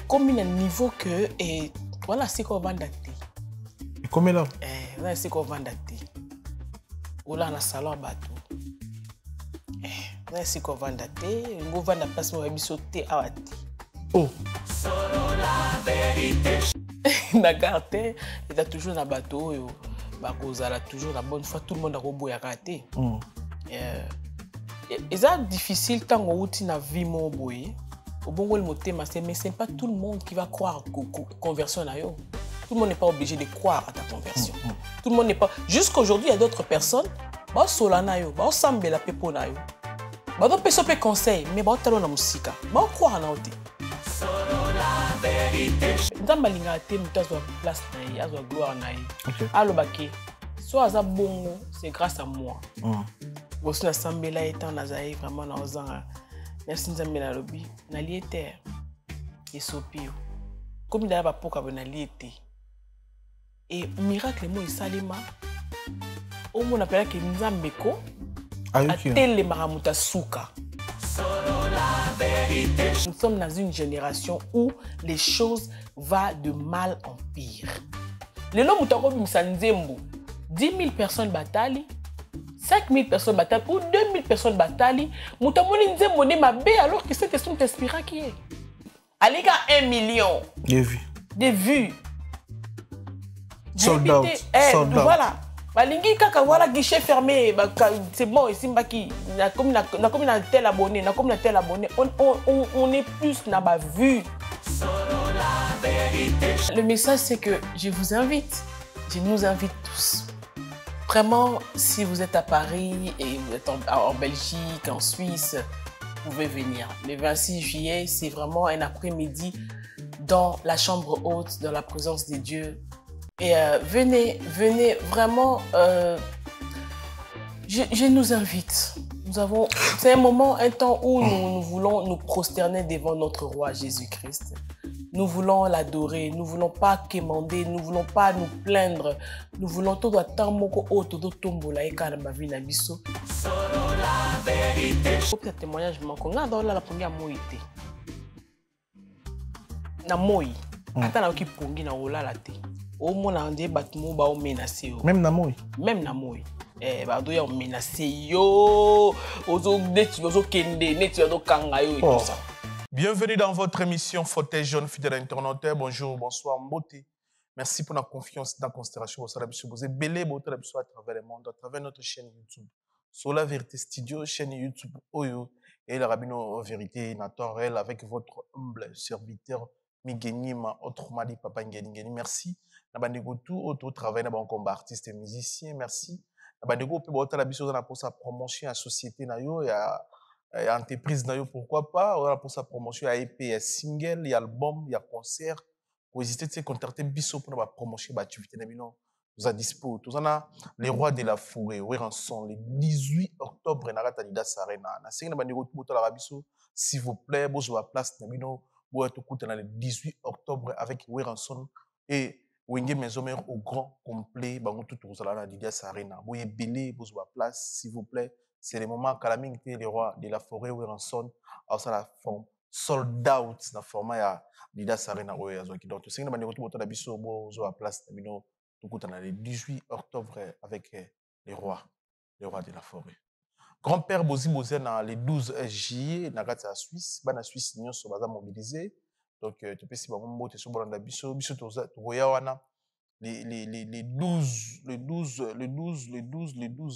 Comme il y a un niveau que et voilà c'est qu'on va dater. Combien là? Voilà c'est qu'on va dater. Ou là on a salon à bateau. Voilà c'est qu'on va dater. On va la place où on va sauter à bateau. Oh. D'accord, il y a toujours un bateau. Bah cause a toujours la bonne fois tout le monde a robot à rater. Et ça difficile tant qu'on outil na vie mon boy. Au bon le moté mais c'est pas tout le monde qui va croire conversion na yo. Tout le monde n'est pas obligé de croire à ta conversion. Tout le monde n'est pas. Jusqu'aujourd'hui, il y a d'autres personnes. Bah solana yo, bah sambe la pepo na yo. Bah donc personne peut conseil, mais bah talon na musique. Bah croire na oté. Dans ma ligne te mutas wa place na ya, wa gloire na ya. Allo baké. Soit ça bongo, c'est grâce à moi. Bosi na sambela étant nazaï vraiment na ozanga. Merci nzambe na lobi na liete. Esopio. Comme il y a pas pour na liete. Et miracle mo isalima. Au mon appelle que nzambeko a télé maramuta souka. Nous sommes dans une génération où les choses vont de mal en pire. Le nom Moutako Bimsanzembo, 10 000 personnes bataillent, 5 000 personnes bataillent ou 2 000 personnes bataillent. Moutamoni Nzembo n'est ma bé alors que cette question t'inspira qui est. Allez, 1 million. Des vues. Des vues. Sold out. Sold out. Voilà. Balingi kaka voilà guichet fermé, c'est bon ici mbaki na comme na tel abonné, na comme na tel abonné, on est plus na ba vue. Le message c'est que je vous invite, je nous invite tous. Vraiment si vous êtes à Paris et vous êtes en Belgique, en Suisse, vous pouvez venir. Le 26 juillet, c'est vraiment un après-midi dans la chambre haute, dans la présence de Dieu. Et venez vraiment, je nous invite. C'est un moment, un temps où nous voulons nous prosterner devant notre roi Jésus-Christ. Nous voulons l'adorer, nous ne voulons pas quémander, nous ne voulons pas nous plaindre. Nous voulons tout attendre moko auto do tombola et karamba vina biso. Pour témoignage manko nga dans la première moïté. Na moi. Ata na ki pongi na olala te. Au moins on dit batmo ba o menacer. Même na moi. Même na moi. Ba do ya o menacer yo. Ozo neti ozo kende, neti ozo kanga yo et tout ça. Bienvenue dans votre émission Fauteuil jaune fidèle internaute. Bonjour, bonsoir, mbote. Merci pour la confiance dans la considération. Vous avez belé à travers le monde, à travers notre chaîne YouTube. Sur la vérité studio, chaîne YouTube Oyo et le Rabino Vérité Nathan Réel avec votre humble serviteur Migenima, autrement dit Papa Ngeni. Merci. Nabandego tout au travail dans combat artiste et musicien. Merci. Nabandego peut boire la biso pour sa promotion à société na yo et entreprise na yo pourquoi pas pour sa promotion à EP, il y a single, il y a album, il y a concert. Pour hésiter de se contacter biso pour la promotion d'activité na bino. Nous a dispo. Tous on a les rois de la forêt, Weranson, le 18 octobre na Ratadida Sarena. Na single nabandego tout boire la biso s'il vous plaît, bozo la place na bino. Pour être écouté le 18 octobre avec Weranson et Wenge Mesomer au grand complet, bango tout aux la Didia Sarena. Boye belé, bozo la place, s'il vous plaît. C'est le moment que la minute les rois de la forêt Weranson a ça la forme sold out na format ya Didia Sarena oyo azoki. Donc c'est une manière tout la biso bozo la place na bino tout le 18 octobre avec les rois de la forêt. Grand-père Bozi Bozena le 12 juillet na la Suisse, bana Suisse nion so baza mobilisé. Donc tu peux si ba mbo te so bolanda biso to goya wana les 12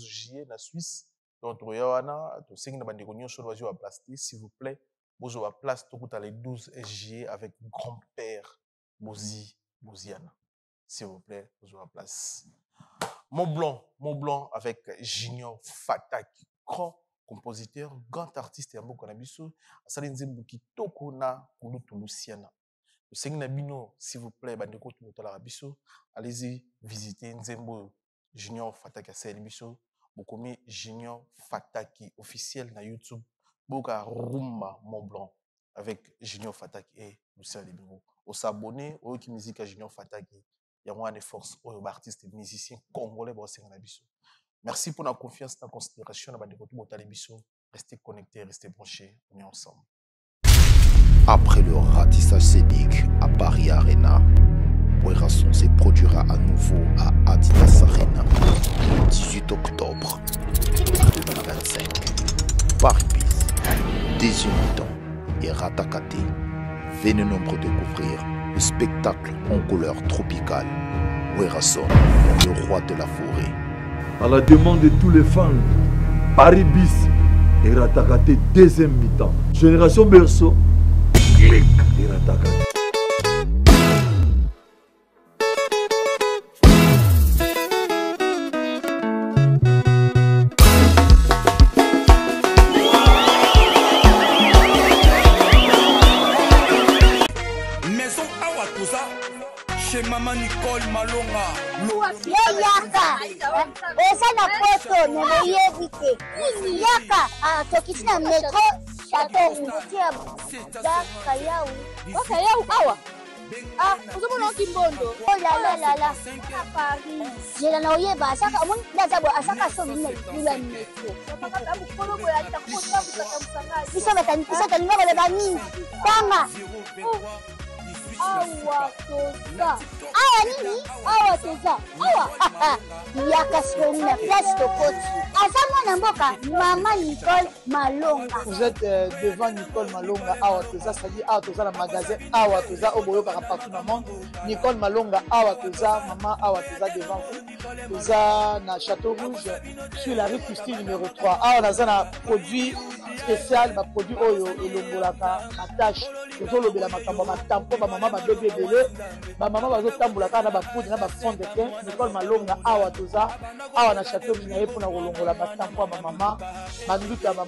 juillet na Suisse. Donc goya wana to sengi na bandeko nion so bazo wa place s'il vous plaît, bozo wa place to kuta le 12 juillet avec grand-père Bozi Boziana. S'il vous plaît, bozo wa place. Mont Blanc avec Junior Fatak, grand compositeur, grand artiste et un Kanabiso, Asali Nzembo Kitoko na Kulutu Luciana. Le Seigneur Nabino, s'il vous plaît, Bandeko Tumotala Biso, allez-y visiter Nzembo Junior Fatak à Biso, Bokomi Junior Fataki officiel na YouTube, Boka Rumba Mont Blanc avec Junior Fatak et Luciana Libero. Au s'abonner, au qui musique à Junior Fataki. Il y a moins de force aux artistes et musiciens congolais. Merci pour la confiance, la considération. Restez connectés, restez branchés. On est ensemble. Après le ratissage scénique à Paris Arena, Werrason se produira à nouveau à Adidas Arena le 18 octobre 2025. Paris Bis, deuxième mi-temps et Ratakate. Venez nombreux découvrir le spectacle en couleur tropicale. Werrason, le roi de la forêt. À la demande de tous les fans, Paris Bis et Ratakate deuxième mi-temps. Génération Berceau, clic et Ratakate. Chez Maman Nicole Malonga. Yaka, eza na poto nemoyebite. Yaka, tokiti na metro Château tia Daka yau. Daka yau awa. Uzomona kimbondo. Oh la la la. Paris. Jela na oyeba asaka omoni ndazabo asaka so minna lula metro. Saka abu kono boya takota busaka. Bisa tani ngaba le bani. Tanga. Awa toza. Awa nini? Awa toza. Awa. Yaka soni na place de côte. Azama mboka Maman Nicole Malonga. Vous êtes devant Nicole Malonga. Awa toza, c'est-à-dire Awa toza le magasin. Awa toza au boyo partout dans le monde. Nicole Malonga. Awa toza, maman Awa toza devant vous. Toza na Château Rouge sur la rue Custine numéro 3. Awa naza na produit spécial, ma produit oyo elongolaka attache. Tozolobela makambo matampo ba maman ba bébé belé. Ba maman bazotambola kana ba poudre na ba fond de teint. Nicole Malonga Awa toza. Awa na Château Rouge na yepo na kolongola batampo ba maman. Banduka ba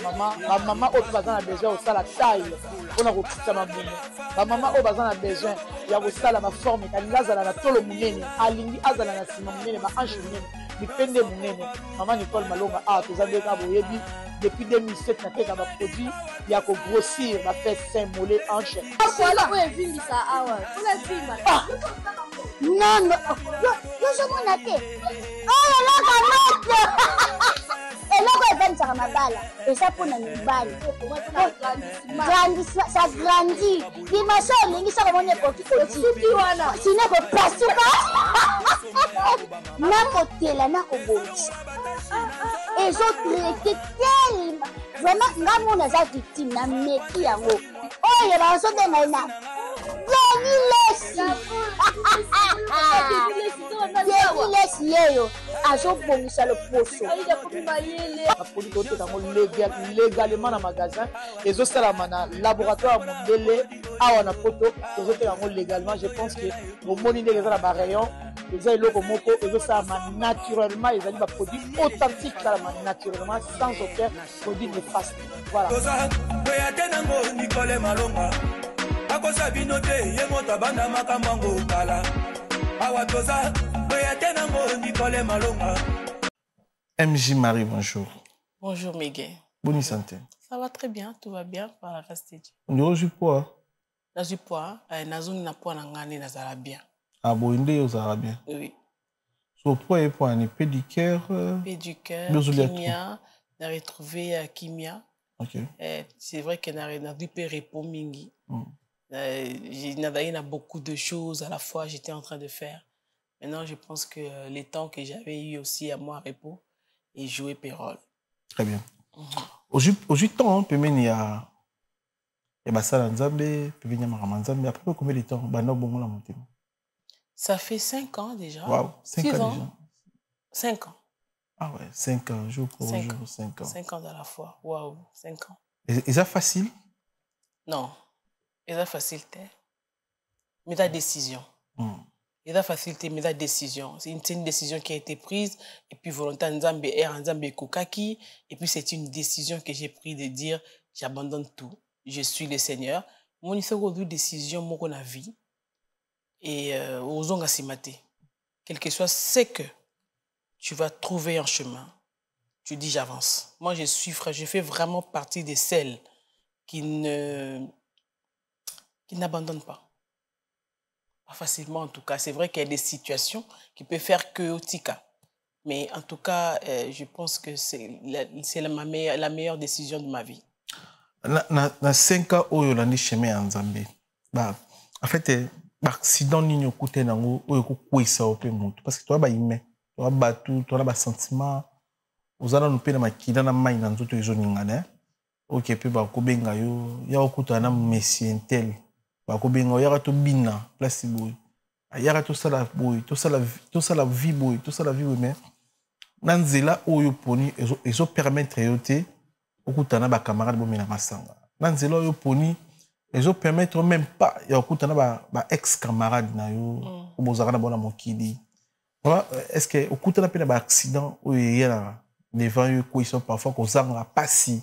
maman oyo bazana besoin au sala taille. Ona kokitsa mamumu. Ba maman oyo bazana besoin ya kosala ma forme kalinga azala na tolo munene. Alingi azala na sima munene ma hanche munene. Mipende munene. Maman Nicole Malonga Awa toza ndeka boyebi. Depuis 2007, na teka ba produit ya ko grossir ba fait sein mollet hanche. Voilà, oui, vindi ça awa. Ola vima. Non, yo je mona te. Oh la kamate. Eloko evanisa mabala. Esa pona mibali. Grandissement, ça grandit. Dimension lingi ça mona koki koki. Wana. Sine ko pasuka. Na kotela na ko bonisa. Et je traité tellement. Vraiment, nga mona za victime na meki yango. Oh, il va se donner na. Lesi yeyo. Ajo bongisa le poso. La produit côté dans légalement dans magasin. Et aussi la mana laboratoire mondele awa na poto. Et aussi dans légalement. Je pense que au moni ne les a la rayon. Ils ont le moko. Et aussi ça naturellement. Ils ont des produits authentiques ça naturellement sans aucun produit néfaste. Voilà. MJ Marie, bonjour. Bonjour Miguel. Bonne santé. Ça va très bien, tout va bien par la reste. On dirait du poids. Dans du poids, na zone na poids na ngani na zala bien. Ah bon, inde au zala bien. Oui. So poids et poids ni pédicure. Pédicure, kimia, na retrouvé kimia. OK. C'est vrai que na du peu repos mingi. J'ai beaucoup de choses à la fois j'étais en train de faire. Maintenant, je pense que les temps que j'avais eu aussi à moi repos et jouer Pérol. Très bien. Aujourd'hui, temps, peut mener il y a Bassala Nzambe, peut venir Marama Nzambe. Après combien de temps Bano Bongo la montée. Ça fait 5 ans déjà. Waouh, 5 ans déjà. 5 ans. Ah ouais, 5 ans, jour pour jour, 5 ans. 5 ans à la fois. Waouh, 5 ans. Et ça facile? Non. Et ça facilité. Mais ta décision. Et la facilité, mais la décision. C'est une décision qui a été prise. Et puis, volontaire Nzambe et Nzambe Kokaki. Et puis, c'est une décision que j'ai prise de dire, j'abandonne tout. Je suis le Seigneur. Mon une décision, mon la vie. Et aux ongasimate. Quel que soit ce que tu vas trouver un chemin. Tu dis, j'avance. Moi, je fais vraiment partie de celles qui n'abandonnent pas. Pas facilement, en tout cas. C'est vrai qu'il y a des situations qui peuvent faire que au tika. Mais en tout cas, je pense que c'est la meilleure décision de ma vie. na 5 ans oyo landi chemin ya Nzambe en fait accident nini okute nango oyo kokwisa ope moto parce que toi ba humain toi batu toi ba sentiment ozana no pe na makila na mai na nzoto ezoningana OK pe ba kobenga yo ya okuta na messie intel ba kobenga ya to bina place boy ya to sala boy to sala vie boy to sala vie mais na nzela oyo poni ezo permettre yo te okutana ba camarade bomina masanga na nzela oyo poni ezo permettre même pas ya okutana ba ex camarade na yo obozaka na bona mokili est-ce que okutana pe na ba accident oyo yela devant yo ko ils sont parfois ko zanga pasi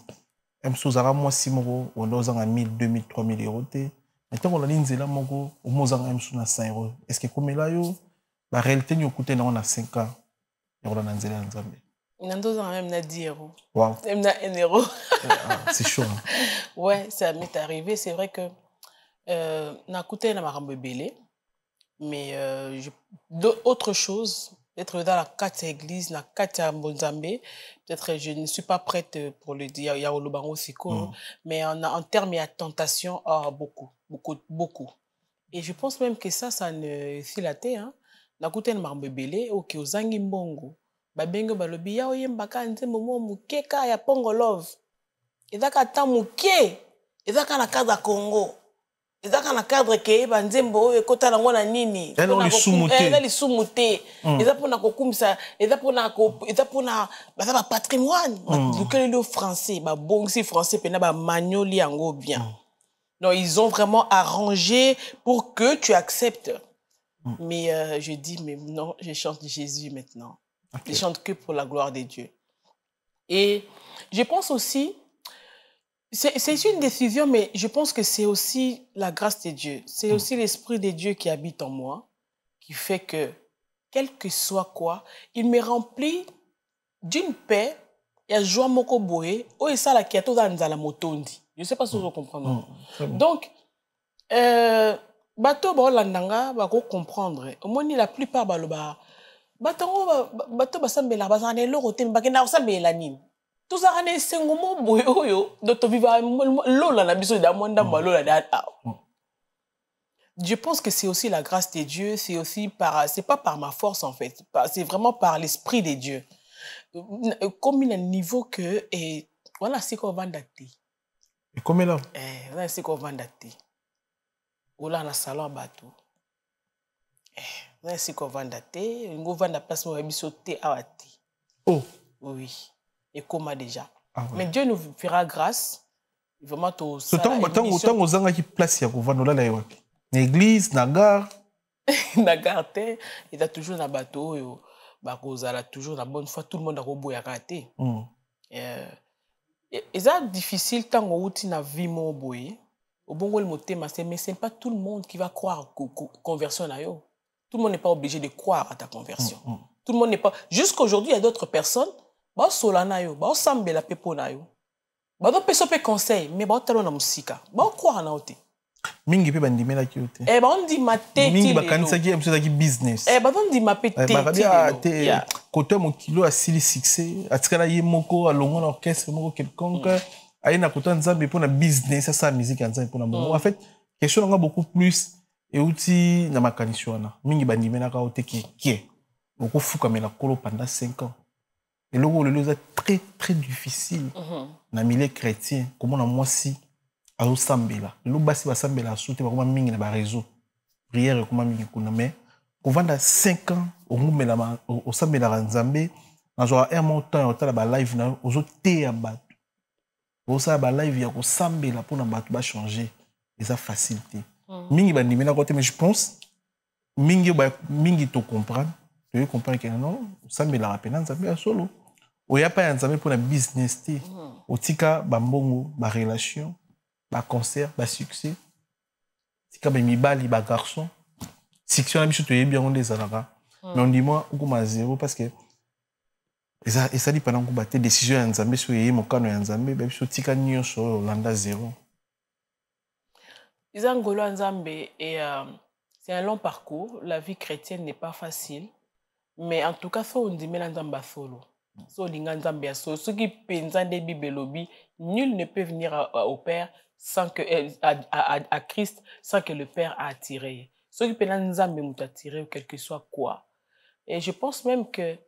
même sozaka moi si moko on zanga 1000 2000 3000 euros te mais tant on a nzela moko omozanga même na 100 euros est-ce que comme là yo la réalité ni okutana na 5 ans ya on a nzela nzambe Nando a même 10 euros. Wow. Même 1 euro. C'est chaud. Hein? Ouais, ça m'est arrivé. C'est vrai que n'a coûté na marambe belé, mais autre chose, peut-être dans la 4 église, la 4 Mbonzambe, peut-être je ne suis pas prête pour le dire, il y a Olobango Siko, mais en termes de tentation, beaucoup. Et je pense même que ça ne filaté, hein. N'a coûté na marambe belé, ok, aux Angimbongo. Babengo balobi ya oyembaka nzembo mo mukeka ya Pongo Love ezaka ta muke ezaka na cadre Congo ezaka na cadre ke ba nzembo oyo ekota nango na nini ela li sumute eza pona kokumisa eza pona baza ba patrimoine lukele français ba bongsi français pena ba magnoli yango bien. Non, ils ont vraiment arrangé pour que tu acceptes. Mais je dis mais non, je chante Jésus maintenant. Okay. Je chante que pour la gloire de Dieu. Et je pense aussi, c'est une décision, mais je pense que c'est aussi la grâce de Dieu. C'est aussi l'Esprit de Dieu qui habite en moi, qui fait que, quel que soit quoi, il me remplit d'une paix et à joie moko boé, oh et ça la qui a tout dans la motondi. Je ne sais pas si vous comprenez. Donc, bateau ba landanga ba ko comprendre. Au moins la plupart ba bato basambela bazane lorote mbakena osambela nini tout ça ane sengomo boyo doto viva lola na biso da monda malola da. Je pense que c'est aussi la grâce de Dieu, c'est aussi c'est pas par ma force en fait, c'est vraiment par l'esprit de Dieu. Comme il y a un niveau que et voilà c'est qu'on va dater. Et comme là voilà c'est qu'on va dater. Ola na salon bateau. C'est qu'on va dater, on va place où sauter à Wati. Oh. Oui. Et comment déjà. Mais Dieu nous fera grâce. Vraiment tout ça. Autant aux gens qui place ya va nous là wapi. L'église, na gare. Na gare te, il a toujours na bateau yo. Ba kozala toujours la bonne fois tout le monde a roboya raté. Et ça difficile tant on outi na vie mon boy. Au bon le moté mais c'est pas tout le monde qui va croire conversion na yo. Tout le monde n'est pas obligé de croire à ta conversion. Tout le monde n'est pas... Jusqu'aujourd'hui, il y a d'autres personnes, bah solana yo, bah sambela pepona yo. Bah do peso pe conseil, mais bah talo na musika. Bah croire na ote. Mingi pe bandime la kiote. Bah on dit ma tête. Mingi ba kanisa ki mso ki business. Bah on dit ma tête. Bah kabia te côté mon kilo a sili succès, atikala ye moko alongo na orchestre moko quelconque, aina côté nzambe pour na business ça musique nzambe pour na bongo. En fait, question nga beaucoup plus et outil na makanisi wana mingi bandime na ka ote ki beaucoup fou comme la colo pendant 5 ans et le rôle est très très difficile na milieu chrétien comment na moi si a osambela le basi ba sambela soute ba kuma mingi na ba réseau prière kuma mingi kuna mais ko vanda 5 ans au ngumela o sambela nzambe na zo un montant otala ba live na ozote ya bato osa ba live ya ko sambela pour na bato ba changer et ça facilité. Mingi bandimi na côté mais je pense mingi to comprendre tu comprends que non sambe la rapena nzambe solo oya pa nzambe pour na business té otika bambongo ba relation ba concert ba succès tika ba mibali ba garçon section na biso to yebi on des alaka mais on dit moi okoma zéro parce que et ça dit pendant ko batte décision ya nzambe so yé mokano ya nzambe ba biso tika nyonso landa zéro. Et c'est un long parcours. La vie chrétienne n'est pas facile. Mais en tout cas, on dit Nzamba solo. So linga nzambe ya so qui penza de Bible lobby, nul ne peut venir au Père sans que à Christ sans que le Père a attiré. Ceux qui penza nzambe muta attiré quel que soit quoi. Et je pense même que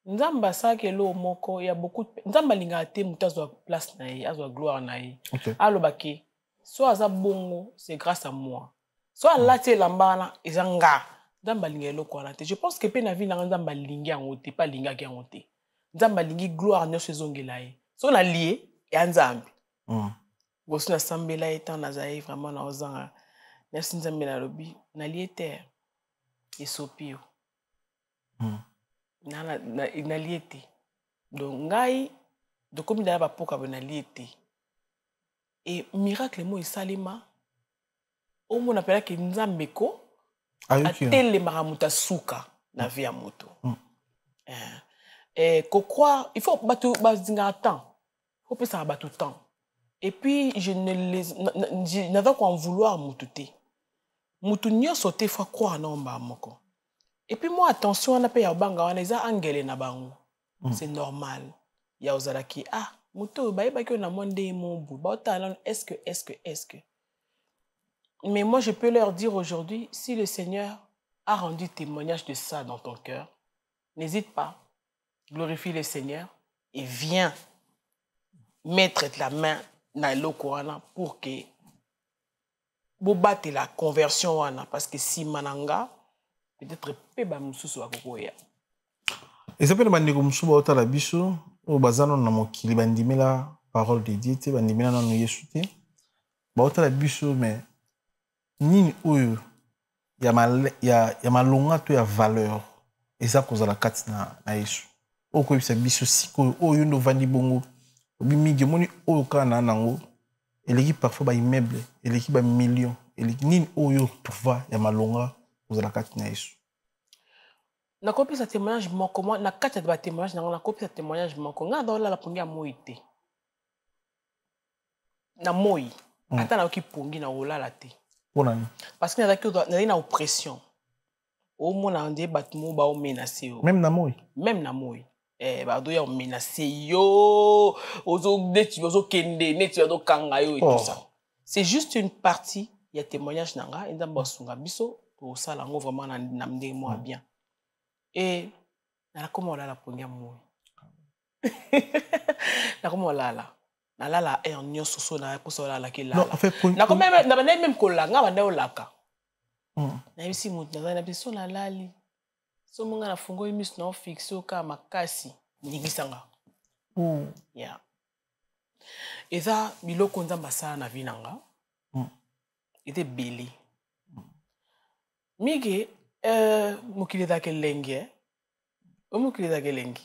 nzamba ça que lo moko il y a beaucoup nzamba linga te muta zo place na ye, azo gloire na ye. Alobaki soit aza bongo c'est grâce à moi. Soit là tu lambana ezanga nzamba linga eloko na te. Je pense que pe na vie na nzamba linga en ote pas linga ki en ote. Nzamba lingi gloire na sezongela ye. So na lié ya nzambe. Bosu na sambela etant na zaï vraiment na ozanga. Merci nzambe na lobi na lié terre. Esopio. Na lié te. Donc ngai de comme da ba poka na lié te. Et miracle mo esalema. O mo na pela ke nzambe ko atele maramuta suka na vie ya moto. Et qu'on croit, il faut battre temps. Il faut pas ça battre temps. Et puis je n'avais qu'à en vouloir moutouté. Moutounio sauté fois croire non ba moko. Et puis moi attention on a payé banga on les a angélé na bango. C'est normal. Ya ozalaki ah moutou ba yeba ki on a mondé mon bout. Ba talent est-ce que. Mais moi je peux leur dire aujourd'hui si le Seigneur a rendu témoignage de ça dans ton cœur, n'hésite pas. Glorifie le Seigneur et viens mettre la main dans le Coran pour que vous battez la conversion parce que si mananga peut-être peu ba mususu akokoya. Et ça peut demander comme souba otala biso au bazano na mokili bandimela parole de Dieu te bandimela na Yesu te. Ba otala biso mais nini oyo ya malonga to ya valeur et ça cause la kati na Yesu. Oko bisa biso siko oyo ndo vandi bongo obimigi moni oyo kana nango eleki parfois ba immeuble eleki ba million eleki nini oyo trouva ya malonga kozala kati na Yesu na kopisa témoignage moko moi na kati ba témoignage na kopisa témoignage moko nga dola la pongi ya moite na moi ata na ki pongi na olala te ponani parce que na na oppression au mona ande batmo ba o menacer même na moi Bado ya menacé yo ozo neti ozo kende neti ozo kanga yo et tout ça. C'est juste une partie il y a témoignage nanga ndamba sunga biso to sala ngo vraiment na mde moi bien. Et na comment la pongia moi. Na comment la er nyoso so na ko so la ke la. Non en fait na comme même ko la nga banda o laka. Na bisi mutu na biso na lali. So munga na fungo imis na fixo ka makasi ningisanga. Yeah. Eza biloko nzamba sala na vinanga. Ete beli. Mige mukili za kelengi mukili za kelengi.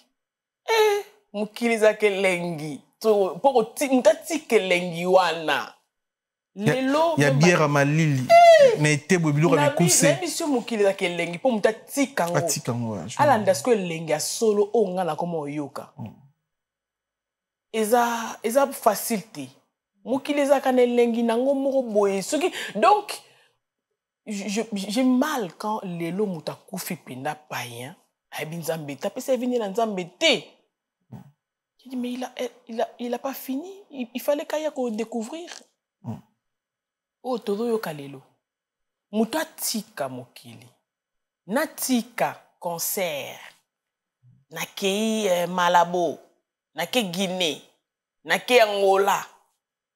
Mukili za kelengi. To poko ntati kelengi wana. Lelo ya bière malili na etebo biloko mikuse na biso mokili za kelengi po mutatika ngo atika ngo ala ndasko lengi ya solo onga na komo yoka eza facilité mokili za kana lengi nango moko boye soki donc j'ai mal quand lelo mutakufi penda païen habi nzambe tapesa vini na nzambe te. Je dis mais il a pas fini, il fallait kaya ko découvrir. Oh, todo yo kalelo. Muta tika mokili. Na tika concert. Na ke Malabo. Na ke Guinée. Na ke Angola.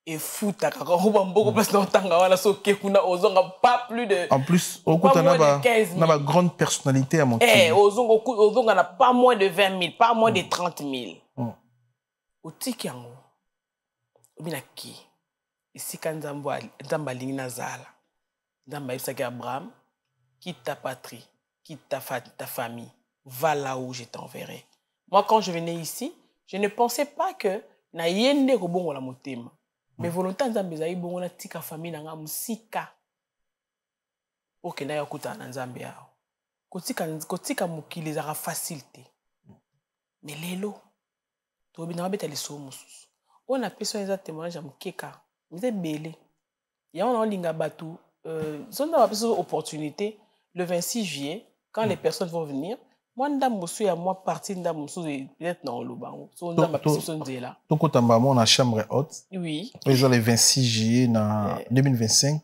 Et fouta kaka roba mboko place na otanga wala so ke kuna ozonga pas plus de. En plus, okuta na ba grande personnalité à mokili. Ozonga na pas moins de 20 000, pas moins de 30 000. Otiki yango. Obina ki. Ici, quand Nzamba Lingna Zala, Nzamba Isaac Abraham, quitte ta patrie, quitte ta famille, va là où je t'enverrai. Moi, quand je venais ici, je ne pensais pas que na yende ko bongo la motema. Mais volonté Nzamba zayi bongo na tika famille na nga musika. Ok na yakuta na Nzamba yao. Kotika mukili za facilité. Mais lelo, to bina beta liso mususu. On a besoin de témoignage mukeka. Vous êtes belé. Il y a un linga batou. Son opportunité le 26 juillet quand les personnes vont venir. Moi, ndam mosu ya moi partie ndam mosu peut-être dans le banc. So ndam ma personne de là. Donc au Tambamo on a chambre haute. Oui. Ils ont les 26 juillet na 2025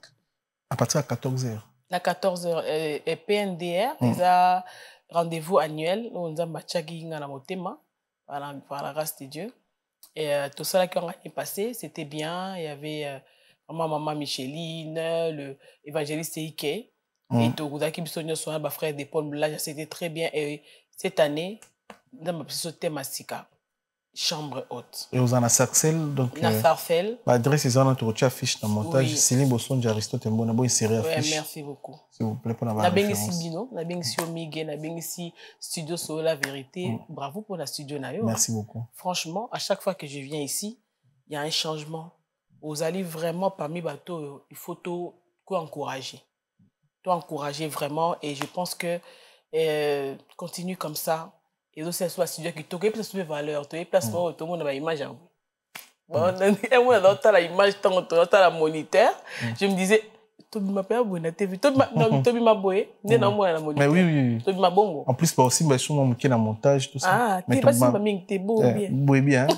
à partir de 14h. À 14h et PNDR, ils a rendez-vous annuel où on a matchagi na motema par la grâce de Dieu. Et tout ça qui est passé, c'était bien, il y avait maman Micheline, le évangéliste Ike. Et tout qui bisogno soit ba frère de Paul là c'était très bien et cette année dans ma petite thème Sika chambre haute et aux en a Sarcel donc na Sarcel l'adresse est dans notre fiche dans montage Céline Bosson d'Aristote Mbona boy série affiche. Merci beaucoup s'il vous plaît pour la référence. Na Bino na Bengisi Omige na Bengisi Studio sur la vérité. Bravo pour la studio na yo. Merci beaucoup. Franchement à chaque fois que je viens ici il y a un changement. Vous allez vraiment parmi bateau il faut tout encourager. Encourager vraiment et je pense que continue comme ça et aussi soit studio qui toque plus de valeur tu es place tout le monde a image bon et moi dans la image tant la moniteur je me disais Tobi m'a pas bonne TV Tobi m'a boé né dans moi la moniteur mais oui Tobi m'a bongo en plus pas aussi mais sur mon qui na montage tout ça mais pas si mamie t'es beau bien bien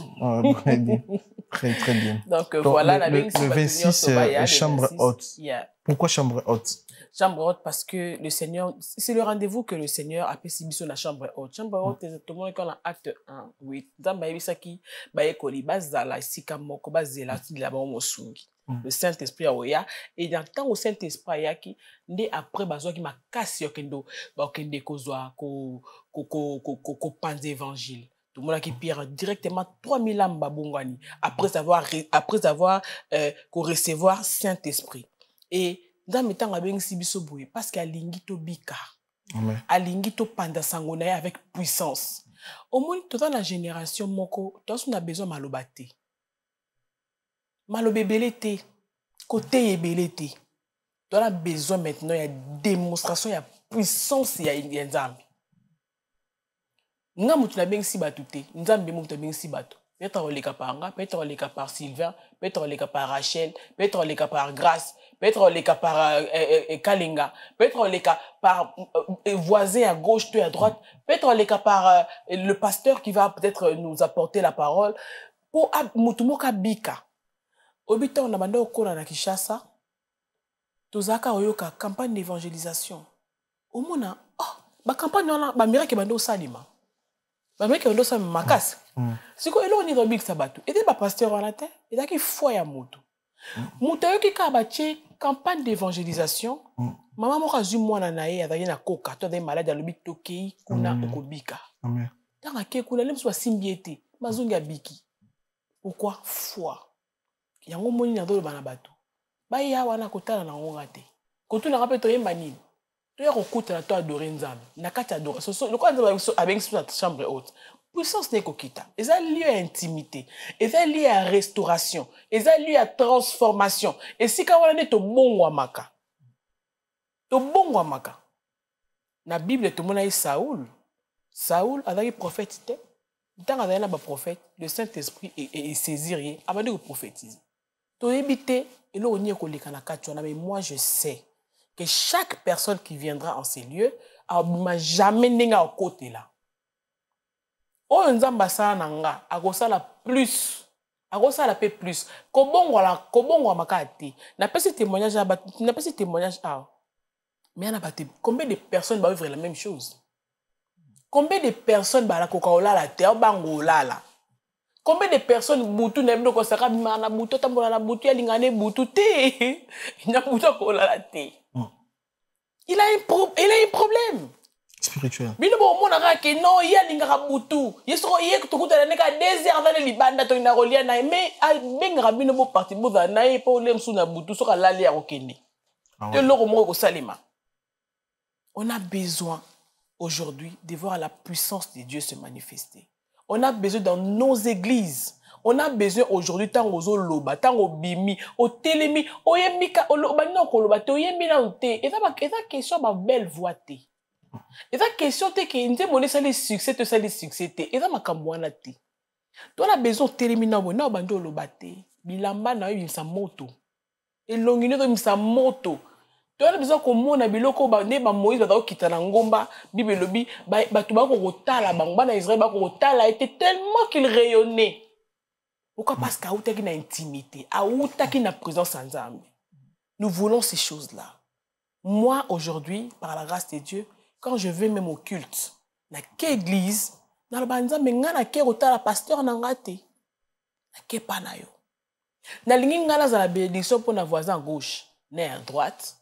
très bien donc voilà la le 26 chambre haute. Pourquoi chambre haute? Chambre haute parce que le Seigneur, c'est le rendez-vous que le Seigneur a fait sur la chambre haute. Chambre haute, c'est tout le monde qui a acte 1. Oui, dans ma vie, ça qui, bazala, sika moko, bazela, le Saint-Esprit a oya. Et dans le temps où Saint-Esprit a qui, né après, bazo qui m'a cassé okendo, okende kozwa, ko pan d'évangile. Tout le monde qui pire directement 3000 âmes babongani après avoir recevoir Saint-Esprit. Et dans mes temps, parce qu'à l'ingito bika, à l'ingito panda sangona avec puissance. Au moins, toute la génération moko, on a besoin de malobate. Malobébelete, côté ébelete. On a besoin maintenant, il y a démonstration, il y a puissance, il y a une zambi. Nous avons besoin de batute, nous avons besoin de batute. Peut-être les caparanga, peut-être les capar Sylvain, peut-être les capar Rachel, peut-être les capar Grâce, peut-être les capar Kalinga, peut-être les capar voisin à gauche, toi à droite, peut-être les capar le pasteur qui va peut-être nous apporter la parole. Pour Mutumoka Bika. Obita on a mandé au cours na Kinshasa. Tozaka oyoka campagne d'évangélisation. Au mona, ba campagne on a ba miracle bando salima. Ba miracle bando salima makas. Siko elo ni do big sabatu. Et ba pasteur on a te, et daki foi ya moto. Moto yo ki ka ba che campagne d'évangélisation. Maman mo kazu mwana na ye azali na koka, to de malade ya lobi tokei kuna okobika. Amen. Tanga ke kuna lem so simbiete, mazunga biki. Pourquoi foi? Yango moni na do bana batu. Ba ya wana kotala na ngonga te. Kotuna ka pe to yemba nini? To ya kokuta na to adorer nzambe. Na kati adoration. So le quoi avec sa chambre haute. Puissance n'est kokita. Et ça lié à intimité. Et ça lié à restauration. Et ça lié à transformation. Et si ka wana ne to bongwa maka. To bongwa maka. Na Bible to mona Saoul. Saoul avait prophète te. Tant qu'il y a un prophète, le Saint-Esprit est saisi, avant de prophétiser. Mais moi, je sais que chaque personne qui viendra en ces lieux n'a jamais n'est au côté là. Oh, on a nanga, la plus, la paix plus. Kobongwa makati. N'a pas ce témoignage, n'a pas ce témoignage. Mais combien de personnes vont vivre la même chose? Combien de personnes la coca la terre bangola? Combien de personnes boutou n'aiment pas ça na boutou tambola na boutou ya lingane boutou te na boutou kola la te. Il a un problème spirituel. Bino bo mona ka ke non ya lingaka boutou. Yeso ye to kuta na ka 2 heures dans le libanda to na rolia na mais benga bino bo parti bo na e po lem sou na boutou so ka lali ya okende. Te loko mo ko salima. On a besoin aujourd'hui de voir la puissance de Dieu se manifester. On a besoin dans nos églises. On a besoin aujourd'hui tant aux loba, tant aux bimi, au télémi, au yemika, au loba non koloba, au yemina ou te. Et ça question ma belle voix te. Et ça question te que nte moné ça les succès te ça les succès te. Et ça ma kamwana te. On a besoin télémi na bona bando loba te. Bilamba na yo sa moto. Et longine to sa moto. Tu as besoin qu'on mona biloko ba ne ba Moïse ba kita na ngomba Bible lobi ba tu ba ko kotala bangba na Israël ba ko kotala était tellement qu'il rayonnait. Pourquoi? Parce qu'à outa qui na intimité, à outa qui na présence en Nzambe. Nous voulons ces choses-là. Moi aujourd'hui, par la grâce de Dieu, quand je vais même au culte, na quelle église, na le banza menga na ke kotala pasteur na ngate. Na ke pa na yo. Na lingi ngala za la bénédiction pour na voisin à gauche, na à droite.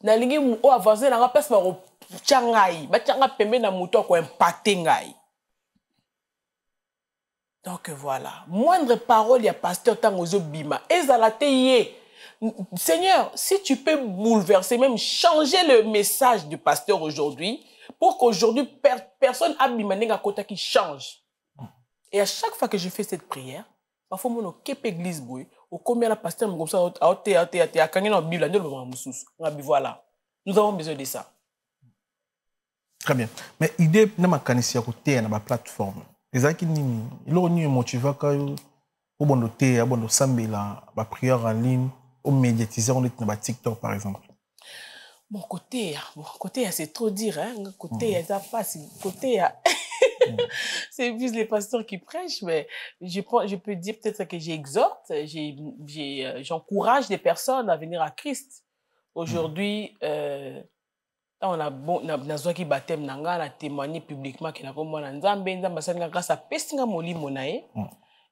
Na lingi o avancer na place ba ko changai ba changa pembe na moto ko impacter ngai. Donc voilà, moindre parole ya pasteur tangozo bima ezalate ye. Seigneur, si tu peux bouleverser, même changer le message du pasteur aujourd'hui pour qu'aujourd'hui personne abima nenga kota qui change. Et à chaque fois que je fais cette prière, parfois mon képe église boy au combien la pasteur me comme ça à kangi na Bible ndelo ba mususu ngabi voilà nous avons besoin de ça. Très bien, mais idée na makanisi ya côté na ba plateforme ezaki nini ilo ni motiver ka yo au bon noter bon sambela ba prière en ligne au médiatiser on est na ba TikTok par exemple. Bon côté c'est trop dire hein côté ça passe côté c'est plus les pasteurs qui prêchent, mais je peux dire peut-être que j'exhorte, j'encourage des personnes à venir à Christ. Aujourd'hui, on a besoin qui baptême nanga, on a témoigné publiquement qu'il a comme moi Nzambe grâce à pestinga moli monae.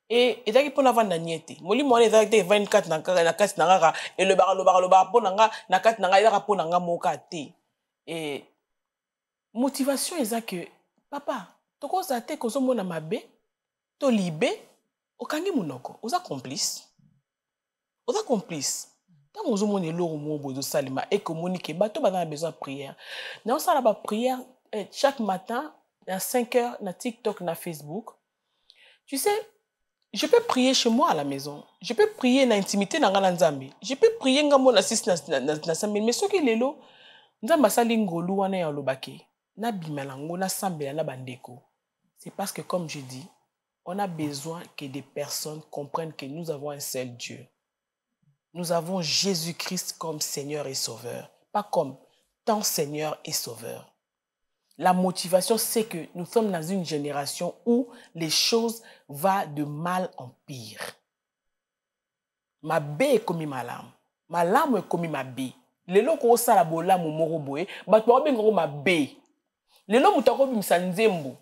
Et qui pour avoir naniete. Moli monae ezaki 24 na kasi nanga et le bar pour nanga na kasi nanga ezaka pour nanga mokate. Et motivation ezaki que papa toko zate kozo mona mabe to libé okangi munoko oza complice tant ozo mona loro mo bozo salima et que monique bato ba na besoin de prière na ça la prière chaque matin à 5h na TikTok na Facebook. Tu sais, je peux prier chez moi à la maison, je peux prier na intimité na ngala Nzambe, je peux prier ngamo na 6 na 5000 mais soki lelo Nzamba sali ngolu wana ya lobake na bimalango na sambela na bandeko. C'est parce que, comme je dis, on a besoin que des personnes comprennent que nous avons un seul Dieu. Nous avons Jésus-Christ comme Seigneur et Sauveur, pas comme ton Seigneur et Sauveur. La motivation, c'est que nous sommes dans une génération où les choses vont de mal en pire. Ma bé est comme ma lame est comme ma bé. Les gens qui ont ça la bola mon moroboé, bah tu vas bien gros ma bé. Les gens qui ont ça nzembo.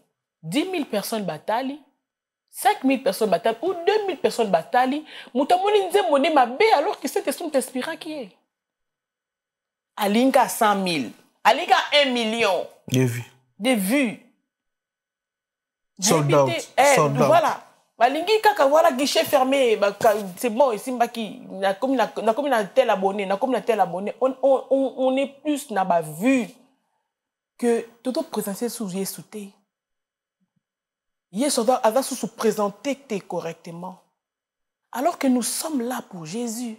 10 000 personnes bataillent, 5 000 personnes bataillent ou 2 000 personnes bataillent. Moutamoni nzembo ne ma bé alors que cet esprit t'inspira qui est. Alinga 100 000, Alinga 1 million. Des vues. Sold out. Voilà. Balingi kaka voilà guichet fermé, c'est bon ici mbaki na comme na tel abonné, on est plus na ba vue que tout présenter sous Yesouté. Yesouté a sous présenter correctement. Alors que nous sommes là pour Jésus.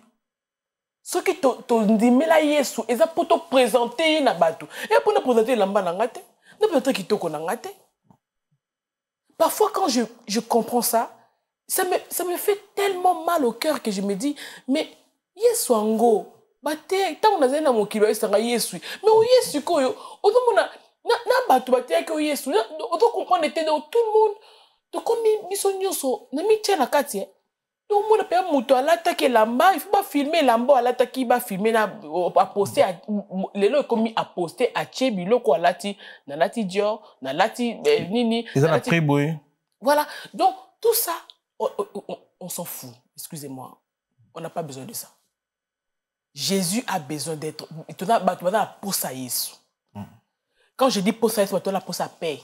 Ce qui te dit mais là Yesu, ils a pour te présenter na bateau. Et pour nous présenter lamba na ngate, ne peut-être qui to na ngate. Parfois, quand je comprends ça, ça me fait tellement mal au cœur que je me dis, mais Yesu ango, tant on a zéna mon kilo, ça Yesu. Mais au Yesu koyo, on demande na batu batia que Yesu, on doit comprendre tout le monde. Donc comme misonyoso, na mi tient la katie. Tout le monde peut muto alata ke lamba, il faut pas filmer lamba alata ki ba filmer na a poster les lots comme a poster a chebi loko alati na lati Dior, na lati nini. Ils ont appris boy. Voilà. Donc tout ça on s'en fout. Excusez-moi. On n'a pas besoin de ça. Jésus a besoin d'être tu vas pour ça Yesu. Quand je dis pour ça Yesu, tu vas pour ça paix.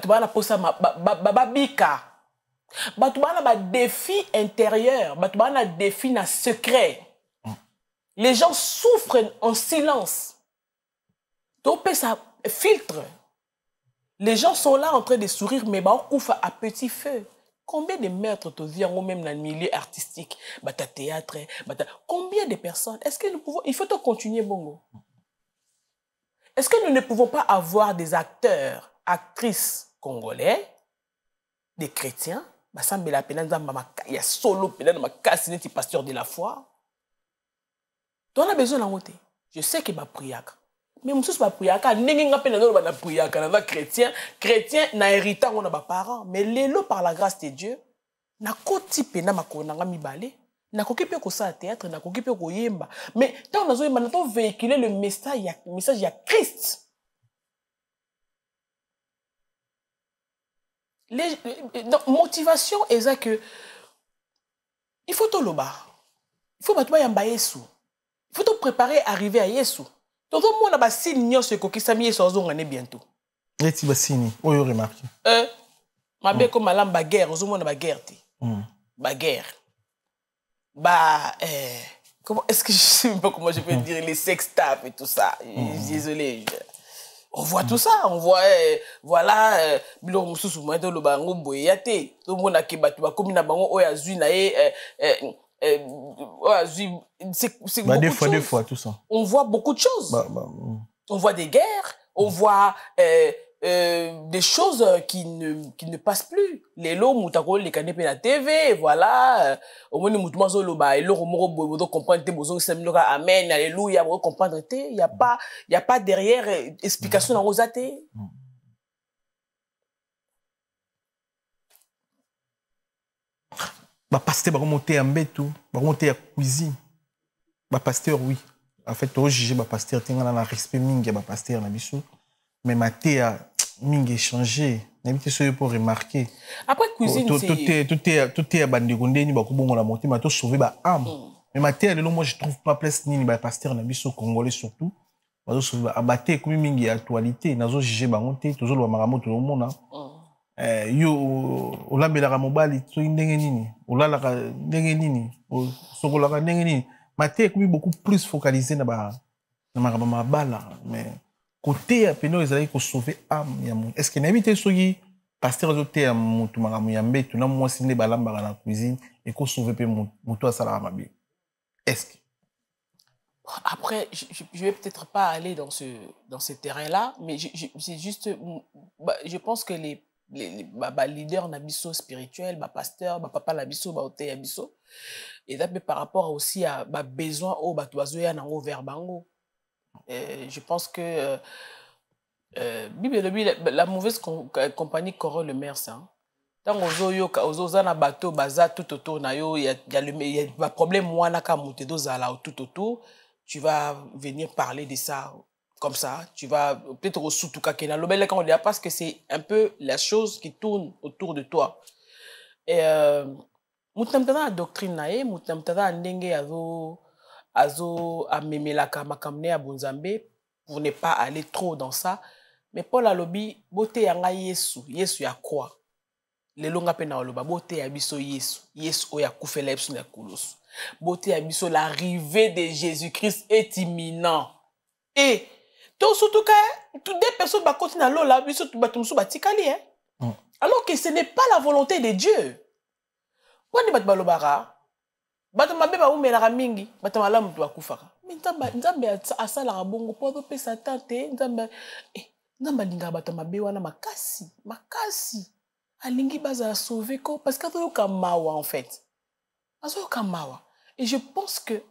Tu vas pour ça babika. Tu as un défi intérieur, tu as un défi secret. Les gens souffrent en silence. Tu as ça filtre. Les gens sont là en train de sourire, mais ils sont à petit feu. Combien de maîtres te viennent même dans le milieu artistique, théâtre, combien de personnes? Est-ce que nous pouvons, il faut continuer bongo. Est-ce que nous ne pouvons pas avoir des acteurs, actrices congolais, des chrétiens? Il y a solo pasteur de la foi. Tu as besoin d'un côté. Je sais que ma prière. Mais je suis pas prière. Je chrétien. Chrétien n'a hérité on a pas parents. Mais l'élo par la grâce de Dieu, na koti pena makona mi balé. Na kokipe ko ça théâtre, na kokipe ko yemba. Mais tant on a besoin de véhiculer le message, il y a Christ. Donc, motivation est ça que il faut tout le bas. Il faut battre yamba Yesu. Il faut te préparer à arriver à Yesu. Tout le monde a ba signe ce ko kisami Yesu ozongane bientôt. Et tu vas signer. Oh, yo remarqué. Ma bé comme malam ba guerre, ozomona ba guerre ti. Ba guerre. Comment est-ce que je sais même pas comment je peux dire les sextapes et tout ça. Désolé. On voit tout ça, on voit voilà bilo mususu mo to lo bango boyate. To mona ke batu ba komi na bango oya zui na c'est des fois tout ça. On voit beaucoup de choses. On voit des guerres, on voit des choses qui ne passent plus. Les lots moutako les canepe la TV, voilà. Au moins mutu mazo lo ba elo romoro bozo comprendre te bozo semloka amen, alléluia, bozo comprendre te, il y a pas derrière explication dans rosate. Bah pasteur va remonter en bête ou va remonter à cuisine. Bah pasteur oui. En fait au juger bah pasteur tenga na respect mingi bah pasteur na biso. Mais maté a mingi changé. N'habite ce pour remarquer. Après cuisine tout est bandegondé ni ba ko bongo la monter ma to sauver ba âme. Mais maté le moi je trouve pas place ni ba pasteur na biso congolais surtout. Ba sauver abatté comme mingi actualité nazo juger ba monter toujours ba maramo tout le monde. Yo olambelaka mobali so ndenge nini olalaka ndenge nini sokolaka ndenge nini maté comme beaucoup plus focalisé na makambo mabala mais côté ya peno ezali ko sauver âme ya monde est-ce que n'habite soki pasteur zote ya mutu makambo ya mbetu na mwasi nde balambaka na cuisine et ko sauver pe mutu asala mabe est-ce que après je vais peut-être pas aller dans ce terrain-là mais c'est juste je pense que les leaders na biso spirituel, pasteur, papa na biso, ote ya biso. Et d'après par rapport aussi à besoin au batoizo ya nango vers bango. Je pense que la mauvaise compagnie corrompt le maire ça. Tant ozo na bateau baza tout autour na yo, il y a problème wana ka mutedo zala tout autour, tu vas venir parler de ça. Comme ça, tu vas peut-être au Soutuka Kena, parce que c'est un peu la chose qui tourne autour de toi. Et moutamtana la doctrine nae, moutamtana ndenge azo amemelaka makamne à Bonzambe pour ne pas aller trop dans ça. Mais Paul a lobby bote yanga Yesu ya quoi? Le longa pena oloba bote ya biso Yesu oya kufela epsu na kulos. Bote ya biso l'arrivée de Jésus-Christ est imminent. Et donc, surtout que toutes des personnes qui continuent à l'eau, alors que ce n'est pas la volonté de Dieu. Quand on dit balobara, batomabé ba umela mingi, batomala mtu akufaka. Nzambe asala bongo po pesa tante, nzambe linga batomabé wana makasi. Alingi baza sauver ko parce que to kamawa en fait. Azo kamawa. Et je pense que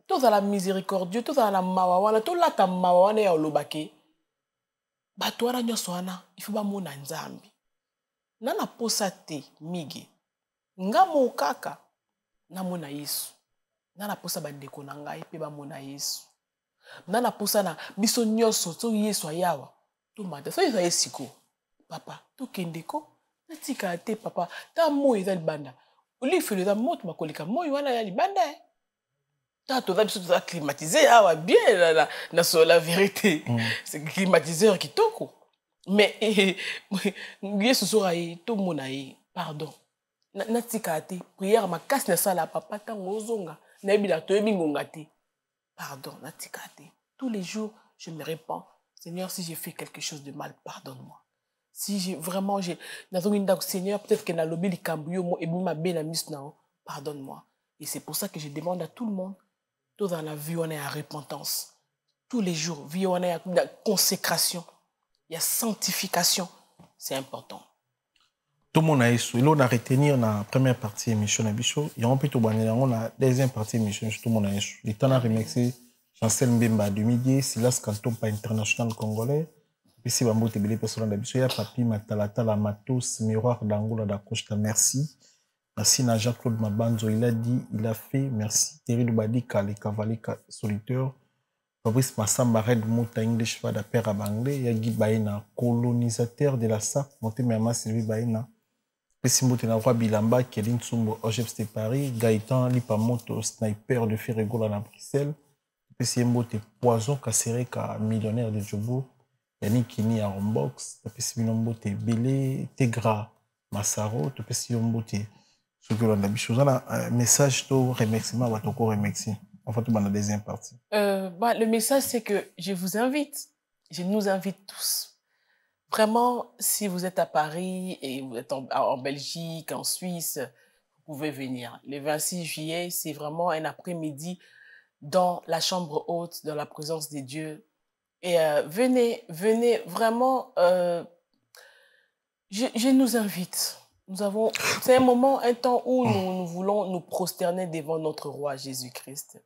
tout dans la miséricorde, tout dans la mawawana, tout là ta mawawana ya olobake. Batwara nyoswana, il faut ba mona nzambi. Nana posate migi. Nga mo kaka na mona Yesu. Nana posa bandeko na ngai pe ba mona Yesu. Nana posa na biso nyoso to Yesu ayawa. To mata so Yesu esiko. Papa, to kendeko, na tika te papa, ta mo ezali banda. Oli fele ta moto makolika mo wana ya libanda. Tu as climatisé, bien la vérité. C'est climatiseur qui toko. Mais, Yesu sera tout le monde pardon. Natikate, prière ma casse na sala papa tango zonga. Nebila to ebingongate. Pardon, natikate. Tous les jours, je me répands. Seigneur, si j'ai fait quelque chose de mal, pardonne-moi. Si j'ai vraiment Seigneur, peut-être que na lobi likambuyo mo ebu ma bena misnao, pardonne-moi. Et c'est pour ça que je demande à tout le monde. Tout dans la vie, on est à repentance. Tous les jours, vie, on est à consécration. Il y a sanctification. C'est important. tout le monde a essayé. Là, on a retenu la première partie de l'émission. Il y a un peu de la deuxième partie de l'émission. Tout le monde a essayé. Le temps a remercié Chancel Mbemba de midi, Silas Kanton, pas international congolais. Puis si Bambo te belé personne d'habitude, il y a Papi Matalata, la Matos, Miroir d'Angola, d'Acosta, merci. Merci à Jean-Claude Mabanzo, il a dit, il a fait, merci. Thierry Lubadika, les cavaliers solitaires. Fabrice Massamba, Red Mouta, English Fada, Père Abanglé, il y a Guy Baïna, colonisateur de la SAP, Monté Miama, Sylvie Baïna. Pessimbo Tenavra Bilamba, Kéline Tsumbo, OGFC Paris, Gaëtan, Lipamoto, sniper de Ferregola à Bruxelles. Pessimbo Te Poison, Kassereka, millionnaire de Djobo. Yannick Kini à Rombox, Pessimbo Te Belé, Tegra, Massaro, Pessimbo Te. Ce que l'on a dit, un message de remerciement, va encore remercier. En fait, dans la deuxième partie. Le message, c'est que je vous invite, je nous invite tous. Vraiment, si vous êtes à Paris et vous êtes en Belgique, en Suisse, vous pouvez venir. Le 26 juillet, c'est vraiment un après-midi dans la chambre haute, dans la présence de Dieu. Et venez, vraiment, je nous invite. C'est un moment, un temps où nous voulons nous prosterner devant notre roi Jésus-Christ.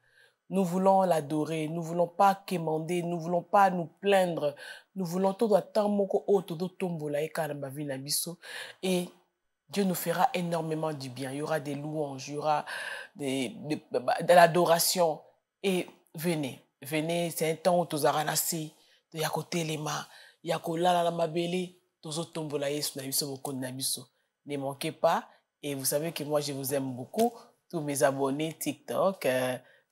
Nous voulons l'adorer, nous ne voulons pas quémander, nous ne voulons pas nous plaindre. Nous voulons tout et Dieu nous fera énormément du bien. Il y aura des louanges, il y aura de l'adoration. Et venez, c'est un temps où tu as ranassé, tu as côté les mains, il y a la mabélé, ne manquez pas. Et vous savez que moi, je vous aime beaucoup. Tous mes abonnés TikTok,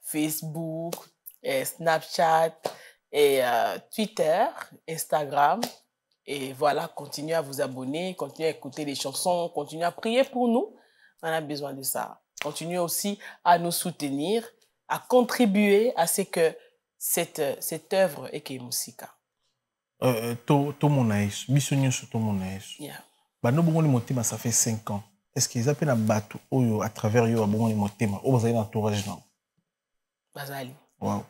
Facebook, Snapchat, et Twitter, Instagram. Et voilà, continuez à vous abonner, continuez à écouter les chansons, continuez à prier pour nous. On a besoin de ça. Continuez aussi à nous soutenir, à contribuer à ce que cette œuvre est que musique. Tout mon aïs, bisogno sur tout mon aïs. Bano bongo motema ça fait 5 ans. Est-ce qu'ils appellent un bateau à travers yo bongo motema ou vous avez l'entourage là? Bazali. Wow.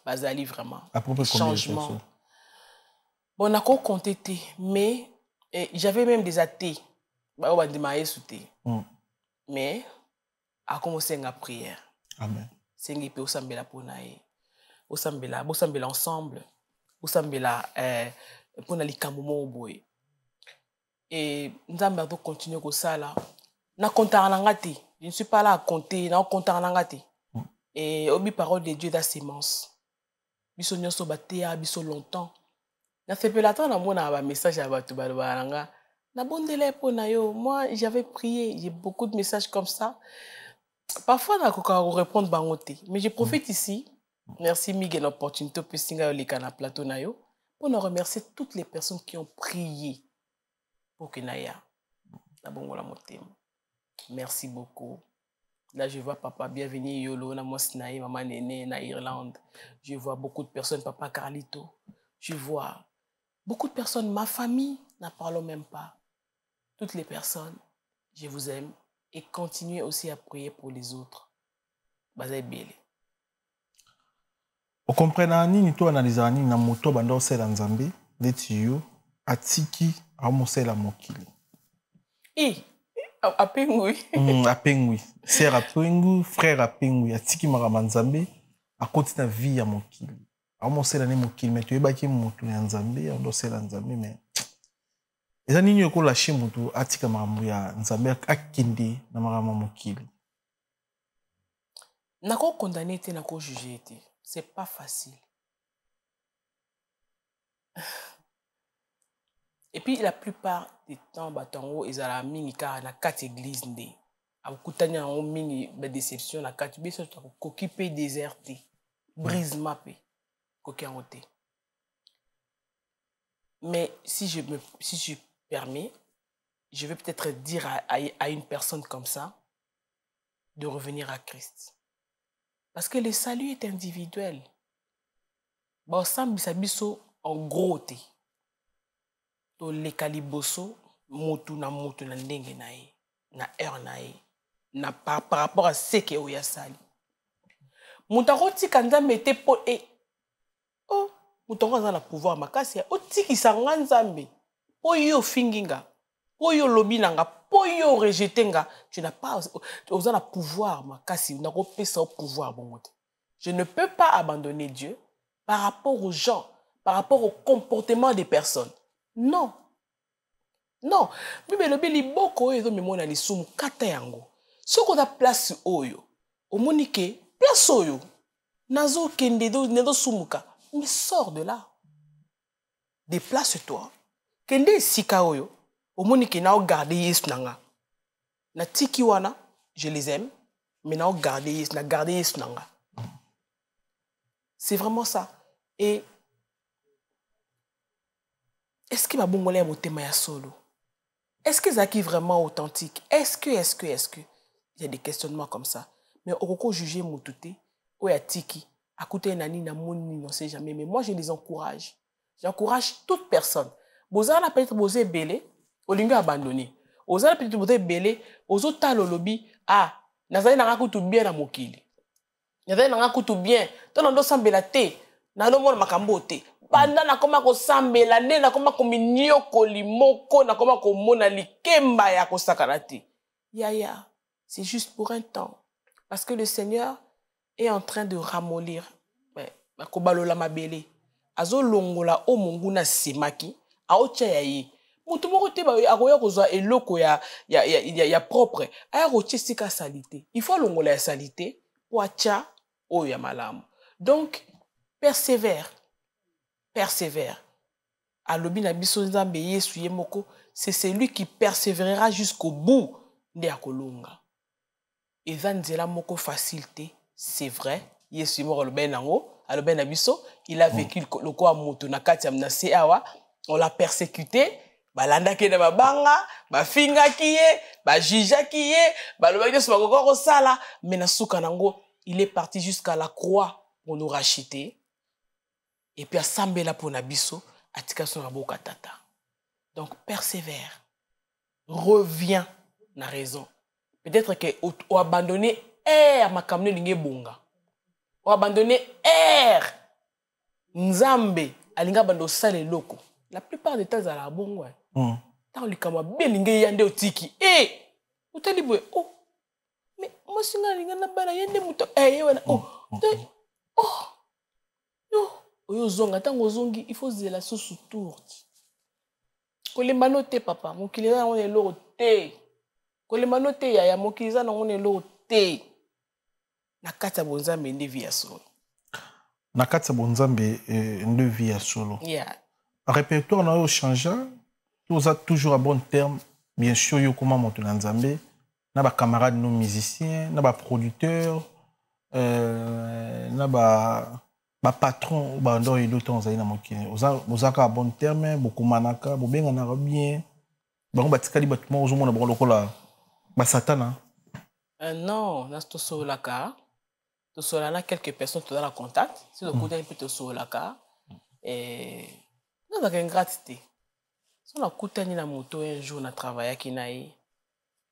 Bazali vraiment. À propos de changement. Bon, on a encore compté, mais j'avais même des athées. On a démarré sous thé. Mais à commencer la prière. Amen. C'est un peu au sambela pour naï. Au sambela ensemble. Au sambela pour na likamumo oboy. Et nous allons continuer comme ça là. Na compter en angati. Je ne suis pas là à compter, na compter en angati. Et obi parole de Dieu da sémence. Biso nyonso batea biso longtemps. Na fait peu longtemps na mona ba message à batu balanga. Na bondele po na yo. Moi j'avais prié, j'ai beaucoup de messages comme ça. Parfois na koka répondre bangoté, mais je profite ici. Merci Miguel l'opportunité pour singa le kana plateau na yo pour nous remercier toutes les personnes qui ont prié pour que naya na bongo la motema. Merci beaucoup. Là, je vois papa, bienvenue Yolo, na Mosnaï, maman Néné, na Irlande. Je vois beaucoup de personnes, papa Carlito. Je vois beaucoup de personnes, ma famille, n'en parlons même pas. Toutes les personnes, je vous aime et continuez aussi à prier pour les autres. Bazay Bele. Vous comprenez, ni to analyser ni na moto bando sela nzambe, leti yo atiki amosela mokili. Apengui. Apengui. Sœur Apengui, frère Apengui, atiki maramanzambe, a continuer vie à mokili. Amosela ne mokili, mais tu ebaki moto ya nzambe, ando sela nzambe mais. Eza nini yoko lâcher moto atika marambo ya nzambe akinde na marama mokili. Nako condamné te nako jugé te. C'est pas facile. Et puis la plupart des temps, batango ils ont mis na 4 églises ndé. Abukutanya on mingi ba déception na 4 biso to occupé déserté. Brise mapé. Kokiangoté. Mais si je permets, je vais peut-être dire à une personne comme ça de revenir à Christ. Parce que le salut est individuel. Bon, ça biso en gros te. To le kaliboso motu na ndenge na ye, na heure na ye, na par rapport à ce que oya sali. Moutaro tika nzambe te po oh, moutaro za la pouvoir makasi o tiki sanga nzambe po yo finginga. Poyo lobby nanga, poyo rejeter nga, tu n'as pas le pouvoir, ma kasi, n'a pas ça au pouvoir, bon. Je ne peux pas abandonner Dieu par rapport aux gens, par rapport au comportement des personnes. Non. Non. Mais le beli boko oyo me mona li sumu kata yango. Soko da place oyo. Omonike place oyo. Nazo kende do nedo sumuka. Mais sors de là. Déplace-toi. Kende sika oyo. Omonike na garder Yesu nanga. Na tiki wana, je les aime, mais na garder Yesu, na garder Yesu nanga. C'est vraiment ça. Et est-ce que ma bongolais est motema ya solo? Est-ce que Zaki est vraiment authentique? Est-ce que il y a des questionnements comme ça. Mais au cas juger Moutouté, ou ya tiki, à côté nani na moni, on sait jamais. Mais moi je les encourage. J'encourage toute personne. Bozala peut-être bosé belé, olingo abandonné. Bozala peut-être bosé belé, ozo talo lobi, ah, nazali na rakutu bien na mokili. Nazali na rakutu bien, ton ando sambela te, na no mona makambo te. Banda na koma ko sambela ne na koma ko minyoko limoko na koma ko mona likemba ya ko sakarati. Ya, c'est juste pour un temps. Parce que le Seigneur est en train de ramollir. Ko balola mabele. Azo longola o mungu na semaki, a ocha ya yi. Mutu moko te ba akoya kozwa eloko ya propre. Aya roche sika salité. Il faut longola ya salité pour acha o ya malamu. Donc persévère. Alobi na biso nzambe Yesu ye moko, c'est celui qui persévérera jusqu'au bout nde akolonga. Eza nzela moko facilité, c'est vrai. Yesu ye moko alobi nango, alobi na biso, il a vécu le quoi moto na kati ya mnase awa, on l'a persécuté, balandaki na babanga, bafingaki ye, bajijaki ye, balobaki nyonso bakoko kosala, mais na suka nango, il est parti jusqu'à la croix pour nous racheter. Et puis, à Sambela pour Nabiso, à Tikason Aboka Tata. Donc, persévère. Reviens, na raison. Peut-être que ou abandonné air, ma kamne lingé bonga. Ou abandonné air, nzambe, alinga bando sale loko. La plupart des temps, ça la bonga. Tant le kama bien lingé yande otiki. Ou t'as dit, oh, mais moi, si nga linga na bana yande mouto. Oyozonga tango zongi il faut zela sous tour. Kolemba note papa mokiliza on est loté. Kolemba note ya mokiliza na on est loté. Na kata bonzambe ndi via solo. Na kata bonzambe ndi via solo. Yeah. Répertoire na yo changer, tu as toujours à bon terme bien sûr yo comment monter na nzambe, na ba camarades nos musiciens, na ba producteurs na ba patron ba ndo et d'autres on na mokini ozaka à bon terme beaucoup manaka bobenga na bien bango batikali batuma ozomona bango lokola ba satana non na to solaka to solana quelques personnes dans la contact si le côté peut te solaka et na ba ingratité so na kutani na moto un jour na travailler kinayi